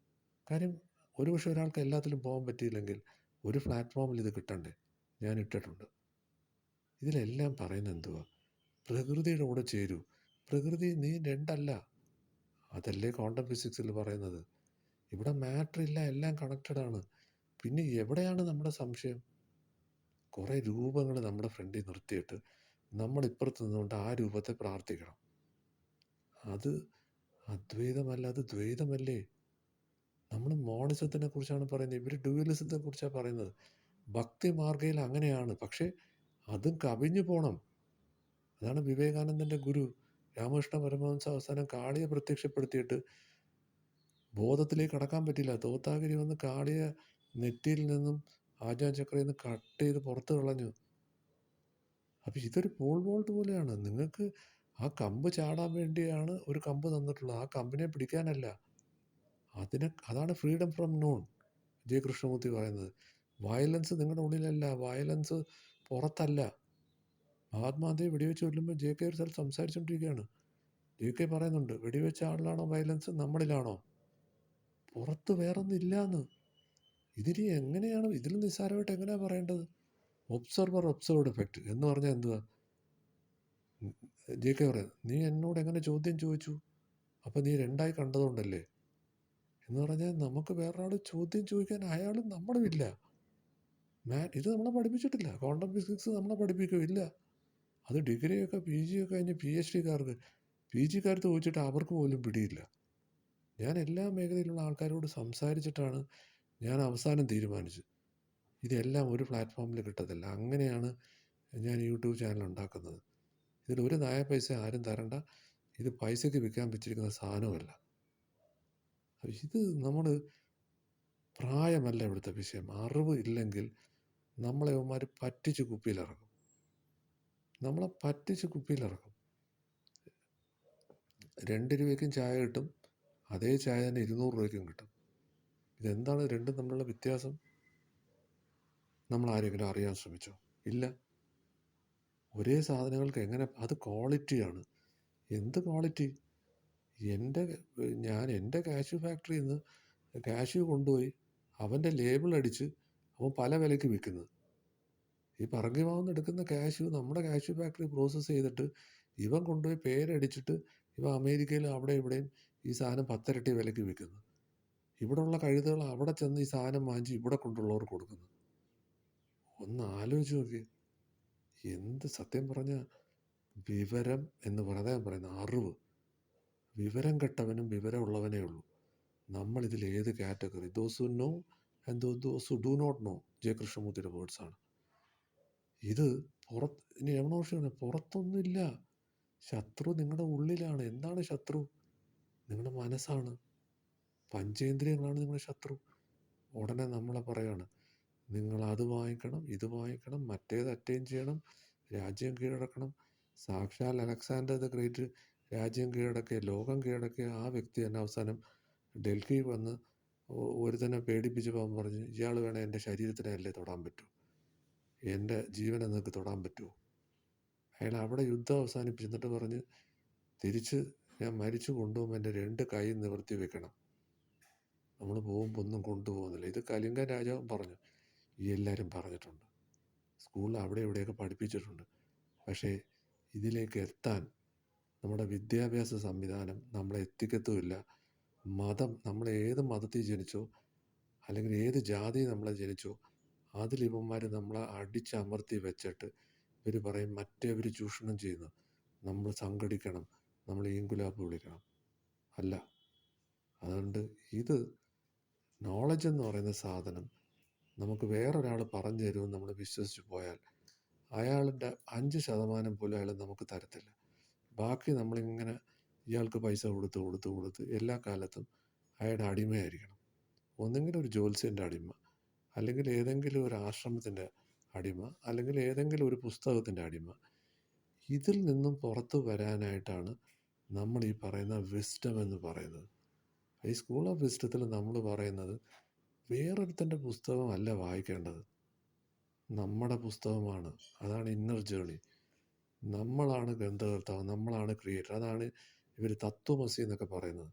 കാര്യം ഒരുപക്ഷെ ഒരാൾക്ക് എല്ലാത്തിലും പോകാൻ പറ്റിയില്ലെങ്കിൽ ഒരു പ്ലാറ്റ്ഫോമിൽ ഇത് കിട്ടണ്ടേ? ഞാൻ ഇട്ടിട്ടുണ്ട്. ഇതിലെല്ലാം പറയുന്നത് എന്തുവാ? പ്രകൃതിയുടെ കൂടെ ചേരൂ. പ്രകൃതി നീ രണ്ടല്ല. അതല്ലേ ക്വാണ്ടം ഫിസിക്സിൽ പറയുന്നത്. ഇവിടെ മാറ്റർ ഇല്ല, എല്ലാം കണക്റ്റഡ് ആണ്. പിന്നെ എവിടെയാണ് നമ്മുടെ സംശയം? കുറേ രൂപങ്ങൾ നമ്മുടെ ഫ്രണ്ടിൽ നിർത്തിയിട്ട് നമ്മൾ ഇപ്പുറത്ത് നിന്നുകൊണ്ട് ആ രൂപത്തെ പ്രാർത്ഥിക്കണം. അത് അദ്വൈതമല്ല, അത് ദ്വൈതമല്ലേ? നമ്മൾ മോണിസത്തിനെ കുറിച്ചാണ് പറയുന്നത്, ഇവർ ഡ്യുവലിസത്തെ കുറിച്ചാണ് പറയുന്നത്. ഭക്തി മാർഗയിൽ അങ്ങനെയാണ്, പക്ഷേ അതും കവിഞ്ഞു പോണം. അതാണ് വിവേകാനന്ദൻ്റെ ഗുരു രാമകൃഷ്ണ പരമഹംസ അവസാനം കാളിയെ പ്രത്യക്ഷപ്പെടുത്തിയിട്ട് ബോധത്തിലേക്ക് കടക്കാൻ പറ്റില്ല. തോത്താഗിരി വന്ന് കാളിയെ നെറ്റിയിൽ നിന്നും ആജ്ഞാചക്രയിൽ നിന്ന് കട്ട് ചെയ്ത് പുറത്ത് കളഞ്ഞു. അപ്പം ഇതൊരു പോൾ വോൾട്ട് പോലെയാണ്. നിങ്ങൾക്ക് ആ കമ്പ് ചാടാൻ വേണ്ടിയാണ് ഒരു കമ്പ് തന്നിട്ടുള്ളത്, ആ കമ്പിനെ പിടിക്കാനല്ല. അതാണ് freedom from known J Krishnamurti പറയുന്നത്. വയലൻസ് നിങ്ങളുടെ ഉള്ളിലല്ല, വയലൻസ് പുറത്തല്ല. മഹാത്മാഗാന്ധി വെടിവെച്ച് കൊല്ലുമ്പോൾ ജെ കെ ഒരു സ്ഥലത്ത് സംസാരിച്ചുകൊണ്ടിരിക്കുകയാണ്. ജെ കെ പറയുന്നുണ്ട്, വെടിവെച്ച ആളിലാണോ വയലൻസ്, നമ്മളിലാണോ? പുറത്ത് വേറൊന്നും ഇല്ലാന്ന്. ഇതിന് എങ്ങനെയാണ്, ഇതിൽ നിസ്സാരമായിട്ട് എങ്ങനെയാണ് പറയേണ്ടത്? ഒബ്സർവർ ഒബ്സർവ്ഡ് എഫക്റ്റ് എന്ന് പറഞ്ഞാൽ എന്തുവാ? ജെ കെ പറയാം, നീ എന്നോട് എങ്ങനെ ചോദ്യം ചോദിച്ചു? അപ്പം നീ രണ്ടായി കണ്ടതുകൊണ്ടല്ലേ എന്ന് പറഞ്ഞാൽ നമുക്ക് വേറൊരാൾ ചോദ്യം ചോദിക്കാൻ അയാളും നമ്മളും ഇല്ല. ഇത് നമ്മളെ പഠിപ്പിച്ചിട്ടില്ല. ക്വാണ്ടം ഫിസിക്സ് നമ്മളെ പഠിപ്പിക്കില്ല. അത് ഡിഗ്രിയൊക്കെ പി ജിയൊക്കെ കഴിഞ്ഞ് പി എച്ച് ഡിക്കാർക്ക്, പി ജിക്കാർക്ക് ചോദിച്ചിട്ട് അവർക്ക് പോലും പിടിയില്ല. ഞാൻ എല്ലാ മേഖലയിലുള്ള ആൾക്കാരോട് സംസാരിച്ചിട്ടാണ് ഞാൻ അവസാനം തീരുമാനിച്ചത് ഇതെല്ലാം ഒരു പ്ലാറ്റ്ഫോമിൽ കിട്ടത്തില്ല. അങ്ങനെയാണ് ഞാൻ യൂട്യൂബ് ചാനൽ ഉണ്ടാക്കുന്നത്. ഇതിലൊരു നായ പൈസ ആരും തരണ്ട. ഇത് പൈസയ്ക്ക് വിൽക്കാൻ വെച്ചിരിക്കുന്ന സാധനമല്ല. ഇത് നമ്മൾ പ്രായമല്ല ഇവിടുത്തെ വിഷയം. അറിവ് ഇല്ലെങ്കിൽ നമ്മളെ അവന്മാർ പറ്റിച്ച് കുപ്പിയിലിറക്കും. നമ്മളെ പറ്റിച്ച് കുപ്പിയിലിറക്കും. 2 രൂപയ്ക്കും ചായ കിട്ടും, അതേ ചായ തന്നെ 200 രൂപയ്ക്കും കിട്ടും. ഇതെന്താണ് രണ്ടും തമ്മിലുള്ള വ്യത്യാസം? നമ്മൾ ആരെങ്കിലും അറിയാൻ ശ്രമിച്ചോ? ഇല്ല. ഒരേ സാധനങ്ങൾക്ക് എങ്ങനെ, അത് ക്വാളിറ്റിയാണ്. എന്ത് ക്വാളിറ്റി? എൻ്റെ കാഷ്യൂ ഫാക്ടറിയിൽ നിന്ന് കാഷ്യൂ കൊണ്ടുപോയി അവൻ്റെ ലേബിൾ അടിച്ച് അവൻ പല വിലയ്ക്ക് വിൽക്കുന്നത്. ഈ പറങ്കിമാവുന്ന് എടുക്കുന്ന കാഷ്യൂ നമ്മുടെ കാഷ്യൂ ഫാക്ടറി പ്രോസസ്സ് ചെയ്തിട്ട് ഇവൻ കൊണ്ടുപോയി പേരടിച്ചിട്ട് ഇവൻ അമേരിക്കയിലും അവിടെ ഇവിടെയും ഈ സാധനം 10 ഇരട്ടി വിലയ്ക്ക് വിൽക്കുന്നു. ഇവിടെയുള്ള കഴുതകൾ അവിടെ ചെന്ന് ഈ സാധനം വാങ്ങിച്ച് ഇവിടെ കൊണ്ടുള്ളവർക്ക് കൊടുക്കുന്നു. ഒന്ന് ആലോചിച്ച് നോക്കി. എന്ത് സത്യം പറഞ്ഞാൽ വിവരം എന്ന് പറയാൻ പറയുന്ന അറിവ്, വിവരം കെട്ടവനും വിവരമുള്ളവനേ ഉള്ളൂ. നമ്മളിതിൽ ഏത് category? Those who know and those who do not know. J കൃഷ്ണമൂർത്തിയുടെ വേർഡ്സാണ് ഇത്. ഇനി എവണോഷന് പുറത്തൊന്നുമില്ല. ശത്രു നിങ്ങളുടെ ഉള്ളിലാണ്. എന്താണ് ശത്രു? നിങ്ങളുടെ മനസ്സാണ്, പഞ്ചേന്ദ്രിയങ്ങളാണ് നിങ്ങളുടെ ശത്രു. ഉടനെ നമ്മളെ പറയാണ്, നിങ്ങൾ അത് വാങ്ങിക്കണം, ഇത് വാങ്ങിക്കണം, മറ്റേത് അറ്റൈൻ ചെയ്യണം, രാജ്യം കീഴടക്കണം. സാക്ഷാൽ അലക്സാണ്ടർ ദ ഗ്രേറ്റ് രാജ്യം കീഴടക്കിയ, ലോകം കീഴടക്കിയ ആ വ്യക്തി തന്നെ അവസാനം ഡൽഹി വന്ന് ഒരുത്തനെ പേടിപ്പിച്ചപ്പോൾ അവൻ പറഞ്ഞു, ഇയാൾ വേണേൽ എൻ്റെ ശരീരത്തിനെ അല്ലേ തൊടാൻ പറ്റൂ, എൻ്റെ ജീവനെ നിങ്ങൾക്ക് തൊടാൻ പറ്റുമോ? അയാൾ അവിടെ യുദ്ധം അവസാനിപ്പിച്ച് എന്നിട്ട് പറഞ്ഞ്, തിരിച്ച് ഞാൻ മരിച്ചു കൊണ്ടുപോകുമ്പോൾ എൻ്റെ 2 കൈ നിവർത്തി വെക്കണം, നമ്മൾ പോകുമ്പോൾ ഒന്നും കൊണ്ടുപോകുന്നില്ല. ഇത് കലിംഗ രാജാവും പറഞ്ഞു, ഈ എല്ലാവരും പറഞ്ഞിട്ടുണ്ട്, സ്കൂളിൽ അവിടെ ഇവിടെയൊക്കെ പഠിപ്പിച്ചിട്ടുണ്ട്. പക്ഷേ ഇതിലേക്ക് എത്താൻ നമ്മുടെ വിദ്യാഭ്യാസ സംവിധാനം നമ്മളെ എത്തിക്കത്തുമില്ല. മതം, നമ്മൾ ഏത് മതത്തിൽ ജനിച്ചോ അല്ലെങ്കിൽ ഏത് ജാതി നമ്മളെ ജനിച്ചോ അതിലിവന്മാർ നമ്മളെ അടിച്ചമർത്തി വെച്ചിട്ട് ഇവർ പറയും മറ്റേവർ ചൂഷണം ചെയ്യുന്നു, നമ്മൾ സംഘടിക്കണം, നമ്മൾ ഈങ്കുലാപ്പ് വിളിക്കണം. അല്ല. അതുകൊണ്ട് ഇത് നോളജ് എന്ന് പറയുന്ന സാധനം നമുക്ക് വേറൊരാൾ പറഞ്ഞു തരുമെന്ന് നമ്മൾ വിശ്വസിച്ച് പോയാൽ അയാളുടെ 5% പോലും അയാൾ നമുക്ക് തരത്തില്ല. ബാക്കി നമ്മളിങ്ങനെ ഇയാൾക്ക് പൈസ കൊടുത്ത് എല്ലാ കാലത്തും അയാളുടെ അടിമയായിരിക്കണം. ഒന്നെങ്കിൽ ഒരു ജ്യോത്സ്യൻ്റെ അടിമ, അല്ലെങ്കിൽ ഏതെങ്കിലും ഒരു ആശ്രമത്തിൻ്റെ അടിമ, അല്ലെങ്കിൽ ഏതെങ്കിലും ഒരു പുസ്തകത്തിൻ്റെ അടിമ. ഇതിൽ നിന്നും പുറത്തു വരാനായിട്ടാണ് നമ്മൾ ഈ പറയുന്ന വിസ്ഡം എന്ന് പറയുന്നത്. ഈ സ്കൂൾ ഓഫ് വിസ്ഡത്തിൽ നമ്മൾ പറയുന്നത് വേറൊരുത്തൻ്റെ പുസ്തകമല്ല വായിക്കേണ്ടത്, നമ്മുടെ പുസ്തകമാണ്. അതാണ് ഇന്നർ ജേണി. നമ്മളാണ് ഗ്രന്ഥകർത്താവ്, നമ്മളാണ് ക്രിയേറ്റർ. അതാണ് ഇവർ തത്വമസി എന്നൊക്കെ പറയുന്നത്.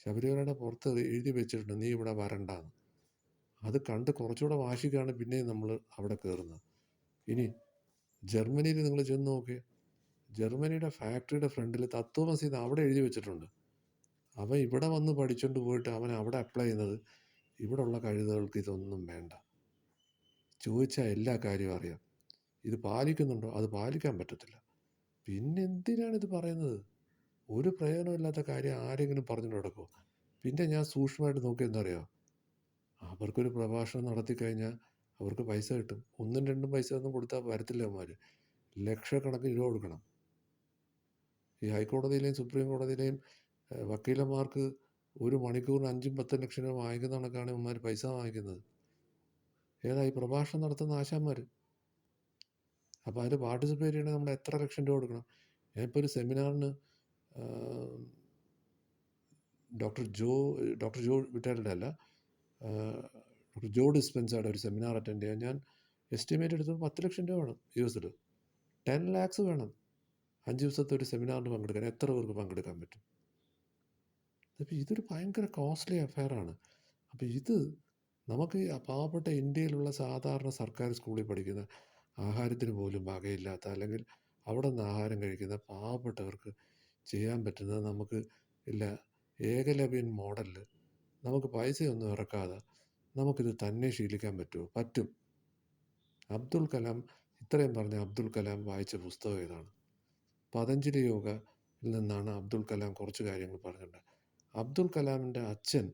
ശബരിമലയുടെ പുറത്ത് എഴുതി വെച്ചിട്ടുണ്ട്, നീ ഇവിടെ വരണ്ടാന്ന്. അത് കണ്ട് കുറച്ചുകൂടെ വാശിക്കാണ് പിന്നെയും നമ്മൾ അവിടെ കയറുന്നത്. ഇനി ജർമ്മനിയിൽ നിങ്ങൾ ചെന്ന് നോക്കിയേ, ജർമ്മനിയുടെ ഫാക്ടറിയുടെ ഫ്രണ്ടിൽ തത്വമസി എന്ന് അവിടെ എഴുതി വെച്ചിട്ടുണ്ട്. അവൻ ഇവിടെ വന്ന് പഠിച്ചുകൊണ്ട് പോയിട്ട് അവൻ അവിടെ അപ്ലൈ ചെയ്യുന്നത് ഇവിടെയുള്ള കഴുതകൾക്ക് ഇതൊന്നും വേണ്ട. ചോദിച്ചാൽ എല്ലാ കാര്യവും അറിയാം. ഇത് പാലിക്കുന്നുണ്ടോ? അത് പാലിക്കാൻ പറ്റത്തില്ല. പിന്നെ എന്തിനാണ് ഇത് പറയുന്നത്? ഒരു പ്രയോജനമില്ലാത്ത കാര്യം ആരെങ്കിലും പറഞ്ഞു നടക്കുമോ? പിന്നെ ഞാൻ സൂക്ഷ്മമായിട്ട് നോക്കി എന്താ അറിയാമോ, അവർക്കൊരു പ്രഭാഷണം നടത്തി കഴിഞ്ഞാൽ അവർക്ക് പൈസ കിട്ടും. 1ഉം 2ഉം പൈസ ഒന്നും കൊടുത്താൽ വരത്തില്ല അവന്മാർ. ലക്ഷക്കണക്കിന് രൂപ കൊടുക്കണം. ഈ ഹൈക്കോടതിയിലെയും സുപ്രീം കോടതിയിലെയും വക്കീലന്മാർക്ക് ഒരു മണിക്കൂറിന് 5ഉം 10ഉം ലക്ഷം രൂപ വാങ്ങിക്കുന്ന കണക്കാണ് ഇവന്മാർ പൈസ വാങ്ങിക്കുന്നത്. ഏതാ ഈ പ്രഭാഷണം നടത്തുന്ന ആശാന്മാർ. അപ്പോൾ അതിൽ പാർട്ടിസിപ്പേറ്റ് ചെയ്യണമെങ്കിൽ നമ്മൾ എത്ര ലക്ഷം രൂപ കൊടുക്കണം? ഞാനിപ്പോൾ ഒരു സെമിനാറിന് ഡോക്ടർ ജോ വിറ്റാലിൻ്റെ അല്ല, ഡോക്ടർ ജോ ഡിസ്പെൻസയുടെ ഒരു സെമിനാർ അറ്റൻഡ് ചെയ്യാൻ ഞാൻ എസ്റ്റിമേറ്റ് എടുത്തത് 10 ലക്ഷം രൂപ വേണം. യുഎസിൽ 10 lakhs വേണം 5 ദിവസത്തെ ഒരു സെമിനാറിന് പങ്കെടുക്കാൻ. എത്ര പേർക്ക് പങ്കെടുക്കാൻ പറ്റും? അപ്പോൾ ഇതൊരു ഭയങ്കര കോസ്റ്റ്ലി അഫെയറാണ്. അപ്പോൾ ഇത് നമുക്ക് പാവപ്പെട്ട ഇന്ത്യയിലുള്ള സാധാരണ സർക്കാർ സ്കൂളിൽ പഠിക്കുന്ന, ആഹാരത്തിന് പോലും വകയില്ലാത്ത, അല്ലെങ്കിൽ അവിടെ നിന്ന് ആഹാരം കഴിക്കുന്ന പാവപ്പെട്ടവർക്ക് ചെയ്യാൻ പറ്റുന്നത് നമുക്ക് ഇല്ല. ഏകലവ്യൻ മോഡലിൽ നമുക്ക് പൈസയൊന്നും ഇറക്കാതെ നമുക്കിത് തന്നെ ശീലിക്കാൻ പറ്റുമോ? പറ്റും. അബ്ദുൽ കലാം, ഇത്രയും പറഞ്ഞ അബ്ദുൽ കലാം വായിച്ച പുസ്തകം ഏതാണ്? പതഞ്ജലി യോഗയിൽ നിന്നാണ് അബ്ദുൽ കലാം കുറച്ച് കാര്യങ്ങൾ പറഞ്ഞിട്ടുണ്ട്. അബ്ദുൽ കലാമിൻ്റെ അച്ഛൻ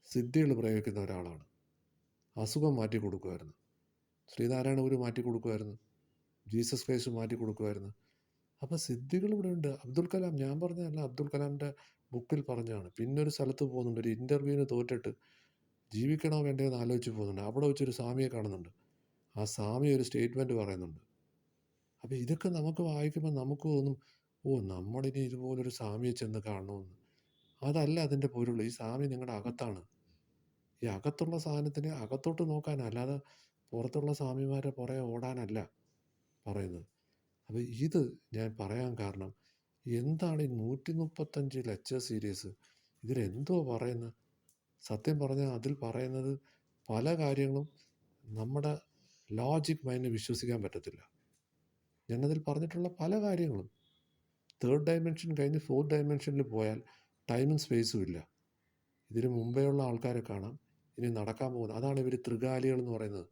സിദ്ധികൾ പ്രയോഗിക്കുന്ന ഒരാളാണ്. അസുഖം മാറ്റി കൊടുക്കുമായിരുന്നു. ശ്രീനാരായണ ഗുരു മാറ്റി കൊടുക്കുമായിരുന്നു. ജീസസ് ക്രൈസ്റ്റ് മാറ്റി കൊടുക്കുമായിരുന്നു. അപ്പോൾ സിദ്ധികൾ ഇവിടെ ഉണ്ട്. അബ്ദുൽ കലാം, ഞാൻ പറഞ്ഞതല്ല, അബ്ദുൽ കലാമിൻ്റെ ബുക്കിൽ പറഞ്ഞതാണ്. പിന്നൊരു സ്ഥലത്ത് പോകുന്നുണ്ട്, ഒരു ഇൻ്റർവ്യൂവിന് തോറ്റിട്ട് ജീവിക്കണോ വേണ്ടയോ എന്ന് ആലോചിച്ച് പോകുന്നുണ്ട്. അവിടെ വെച്ചൊരു സ്വാമിയെ കാണുന്നുണ്ട്. ആ സ്വാമി ഒരു സ്റ്റേറ്റ്മെൻറ്റ് പറയുന്നുണ്ട്. അപ്പോൾ ഇതൊക്കെ നമുക്ക് വായിക്കുമ്പോൾ നമുക്ക് തോന്നും, ഓ, നമ്മളിനി ഇതുപോലൊരു സ്വാമിയെ ചെന്ന് കാണണമെന്ന്. അതല്ല അതിൻ്റെ പൊരുൾ. ഈ സ്വാമി നിങ്ങളുടെ അകത്താണ്. ഈ അകത്തുള്ള സാധനത്തിന് അകത്തോട്ട് നോക്കാനാണ്, അല്ലാതെ പുറത്തുള്ള സ്വാമിമാരെ പുറകെ ഓടാനല്ല പറയുന്നത്. അപ്പോൾ ഇത് ഞാൻ പറയാൻ കാരണം, എന്താണ് ഈ 135 ലെക്ചർ സീരീസ്? ഇതിലെന്തോ പറയുന്നത്? സത്യം പറഞ്ഞാൽ അതിൽ പറയുന്നത് പല കാര്യങ്ങളും നമ്മുടെ ലോജിക് മൈൻഡിന് വിശ്വസിക്കാൻ പറ്റത്തില്ല. ഞാനതിൽ പറഞ്ഞിട്ടുള്ള പല കാര്യങ്ങളും 3rd ഡയമെൻഷൻ കഴിഞ്ഞ് 4th ഡയമെൻഷനിൽ പോയാൽ ടൈമും സ്പേസും ഇല്ല. ഇതിന് മുമ്പേ ഉള്ള ആൾക്കാരെ കാണാം, ഇനി നടക്കാൻ പോകുന്നത്. അതാണ് ഇവർ ത്രികാലികൾ എന്ന് പറയുന്നത്.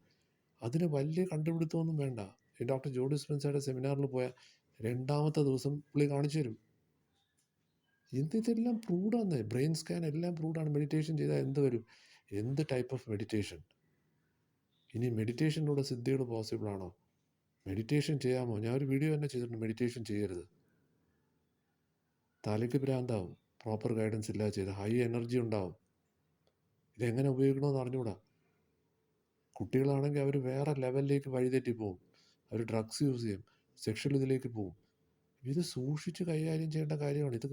അതിന് വലിയ കണ്ടുപിടുത്തമൊന്നും വേണ്ട. ഈ ഡോക്ടർ ജോ ഡിസ്പെൻസയുടെ സെമിനാറിൽ പോയാൽ 2ാമത്തെ ദിവസം പുള്ളി കാണിച്ചു തരും. ഇതെല്ലാം പ്രൂഡാണ്. ബ്രെയിൻ സ്കാൻ എല്ലാം പ്രൂഡാണ്. മെഡിറ്റേഷൻ ചെയ്താൽ എന്ത് വരും? എന്ത് ടൈപ്പ് ഓഫ് മെഡിറ്റേഷൻ? ഇനി മെഡിറ്റേഷനിലൂടെ സിദ്ധികൾ പോസിബിൾ ആണോ? മെഡിറ്റേഷൻ ചെയ്യാമോ? ഞാൻ ഒരു വീഡിയോ തന്നെ ചെയ്തിട്ടുണ്ട്, മെഡിറ്റേഷൻ ചെയ്യരുത്, തലയ്ക്ക് ഭ്രാന്താവും, പ്രോപ്പർ ഗൈഡൻസ് ഇല്ലാതെ ചെയ്ത് ഹൈ എനർജി ഉണ്ടാവും. ഇതെങ്ങനെ ഉപയോഗിക്കണമെന്ന് അറിഞ്ഞുകൂടാ. കുട്ടികളാണെങ്കിൽ അവർ വേറെ ലെവലിലേക്ക് വഴിതെറ്റി പോകും. അവർ ഡ്രഗ്സ് യൂസ് ചെയ്യും, സെക്ഷൽ ഇതിലേക്ക് പോകും. ഇത് സൂക്ഷിച്ച് കൈകാര്യം ചെയ്യേണ്ട കാര്യമാണ്. ഇത്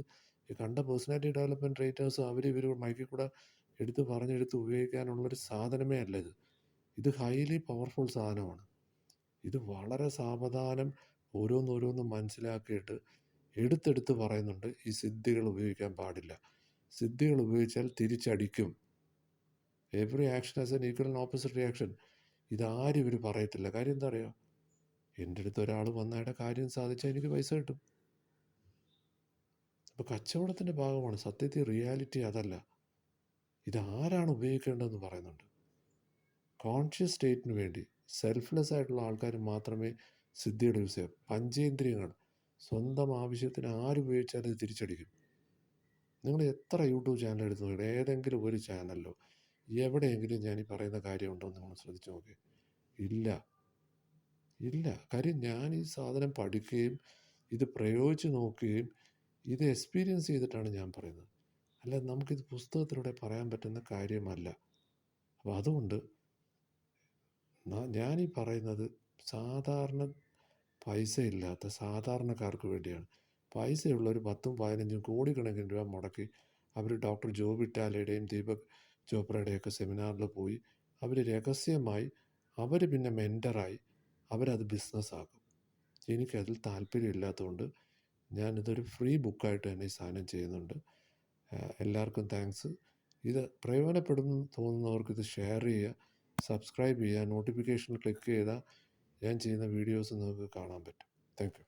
കണ്ട പേഴ്സണാലിറ്റി ഡെവലപ്മെൻറ്റ് ട്രെയിനേഴ്സ് ഇവർ മൈക്കിൽ കൂടെ എടുത്ത് പറഞ്ഞെടുത്ത് ഉപയോഗിക്കാനുള്ളൊരു സാധനമേ അല്ല ഇത്. ഇത് ഹൈലി പവർഫുൾ സാധനമാണ്. ഇത് വളരെ സാവധാനം ഓരോന്നോരോന്നും മനസ്സിലാക്കിയിട്ട് എടുത്തെടുത്ത് പറയുന്നുണ്ട്. ഈ സിദ്ധികൾ ഉപയോഗിക്കാൻ പാടില്ല. സിദ്ധികൾ ഉപയോഗിച്ചാൽ തിരിച്ചടിക്കും. Every action as an equal and opposite reaction. ഇതാരും ഇവർ പറയത്തില്ല. കാര്യം എന്താ അറിയുമോ? എൻ്റെ അടുത്ത് ഒരാൾ വന്നയാളുടെ കാര്യം സാധിച്ചാൽ എനിക്ക് പൈസ കിട്ടും. അപ്പോൾ കച്ചവടത്തിൻ്റെ ഭാഗമാണ്. സത്യത്തിൽ റിയാലിറ്റി അതല്ല. ഇതാരാണ് ഉപയോഗിക്കേണ്ടതെന്ന് പറയുന്നുണ്ട്. കോൺഷ്യസ് സ്റ്റേറ്റിന് വേണ്ടി സെൽഫ്ലെസ് ആയിട്ടുള്ള ആൾക്കാർ മാത്രമേ സിദ്ധിയുടെ യൂസ് ചെയ്യാം. പഞ്ചേന്ദ്രിയങ്ങൾ സ്വന്തം ആവശ്യത്തിന് ആരുപയോഗിച്ചാലും അത് തിരിച്ചടിക്കും. നിങ്ങൾ എത്ര യൂട്യൂബ് ചാനൽ എടുത്ത് നോക്കണം, ഏതെങ്കിലും ഒരു ചാനലിലോ എവിടെയെങ്കിലും ഞാൻ ഈ പറയുന്ന കാര്യമുണ്ടോ എന്ന് നിങ്ങൾ ശ്രദ്ധിച്ച് നോക്കി. ഇല്ല. കാര്യം ഞാൻ ഈ സാധനം പഠിക്കുകയും ഇത് പ്രയോഗിച്ച് നോക്കുകയും ഇത് എക്സ്പീരിയൻസ് ചെയ്തിട്ടാണ് ഞാൻ പറയുന്നത്. അല്ലാതെ നമുക്കിത് പുസ്തകത്തിലൂടെ പറയാൻ പറ്റുന്ന കാര്യമല്ല. അപ്പോൾ അതുകൊണ്ട് ഞാനീ പറയുന്നത് സാധാരണ പൈസ ഇല്ലാത്ത സാധാരണക്കാർക്ക് വേണ്ടിയാണ്. പൈസയുള്ളവർ 10ഉം 15ഉം കോടിക്കണക്കിന് രൂപ മുടക്കി അവർ ഡോക്ടർ ജോ വിറ്റാലയുടെയും ദീപക് ചോപ്രയുടെയൊക്കെ സെമിനാറിൽ പോയി അവർ രഹസ്യമായി അവർ പിന്നെ മെൻറ്ററായി അവരത് ബിസിനസ്സാക്കും. എനിക്കതിൽ താല്പര്യമില്ലാത്തതുകൊണ്ട് ഞാനിതൊരു ഫ്രീ ബുക്കായിട്ട് തന്നെ ഈ സാധനം ചെയ്യുന്നുണ്ട്. എല്ലാവർക്കും താങ്ക്സ്. ഇത് പ്രയോജനപ്പെടുന്നു തോന്നുന്നവർക്ക് ഇത് ഷെയർ ചെയ്യുക, സബ്സ്ക്രൈബ് ചെയ്യുക, നോട്ടിഫിക്കേഷൻ ക്ലിക്ക് ചെയ്താൽ ഞാൻ ചെയ്യുന്ന വീഡിയോസ് നിങ്ങൾക്ക് കാണാൻ പറ്റും. Thank you.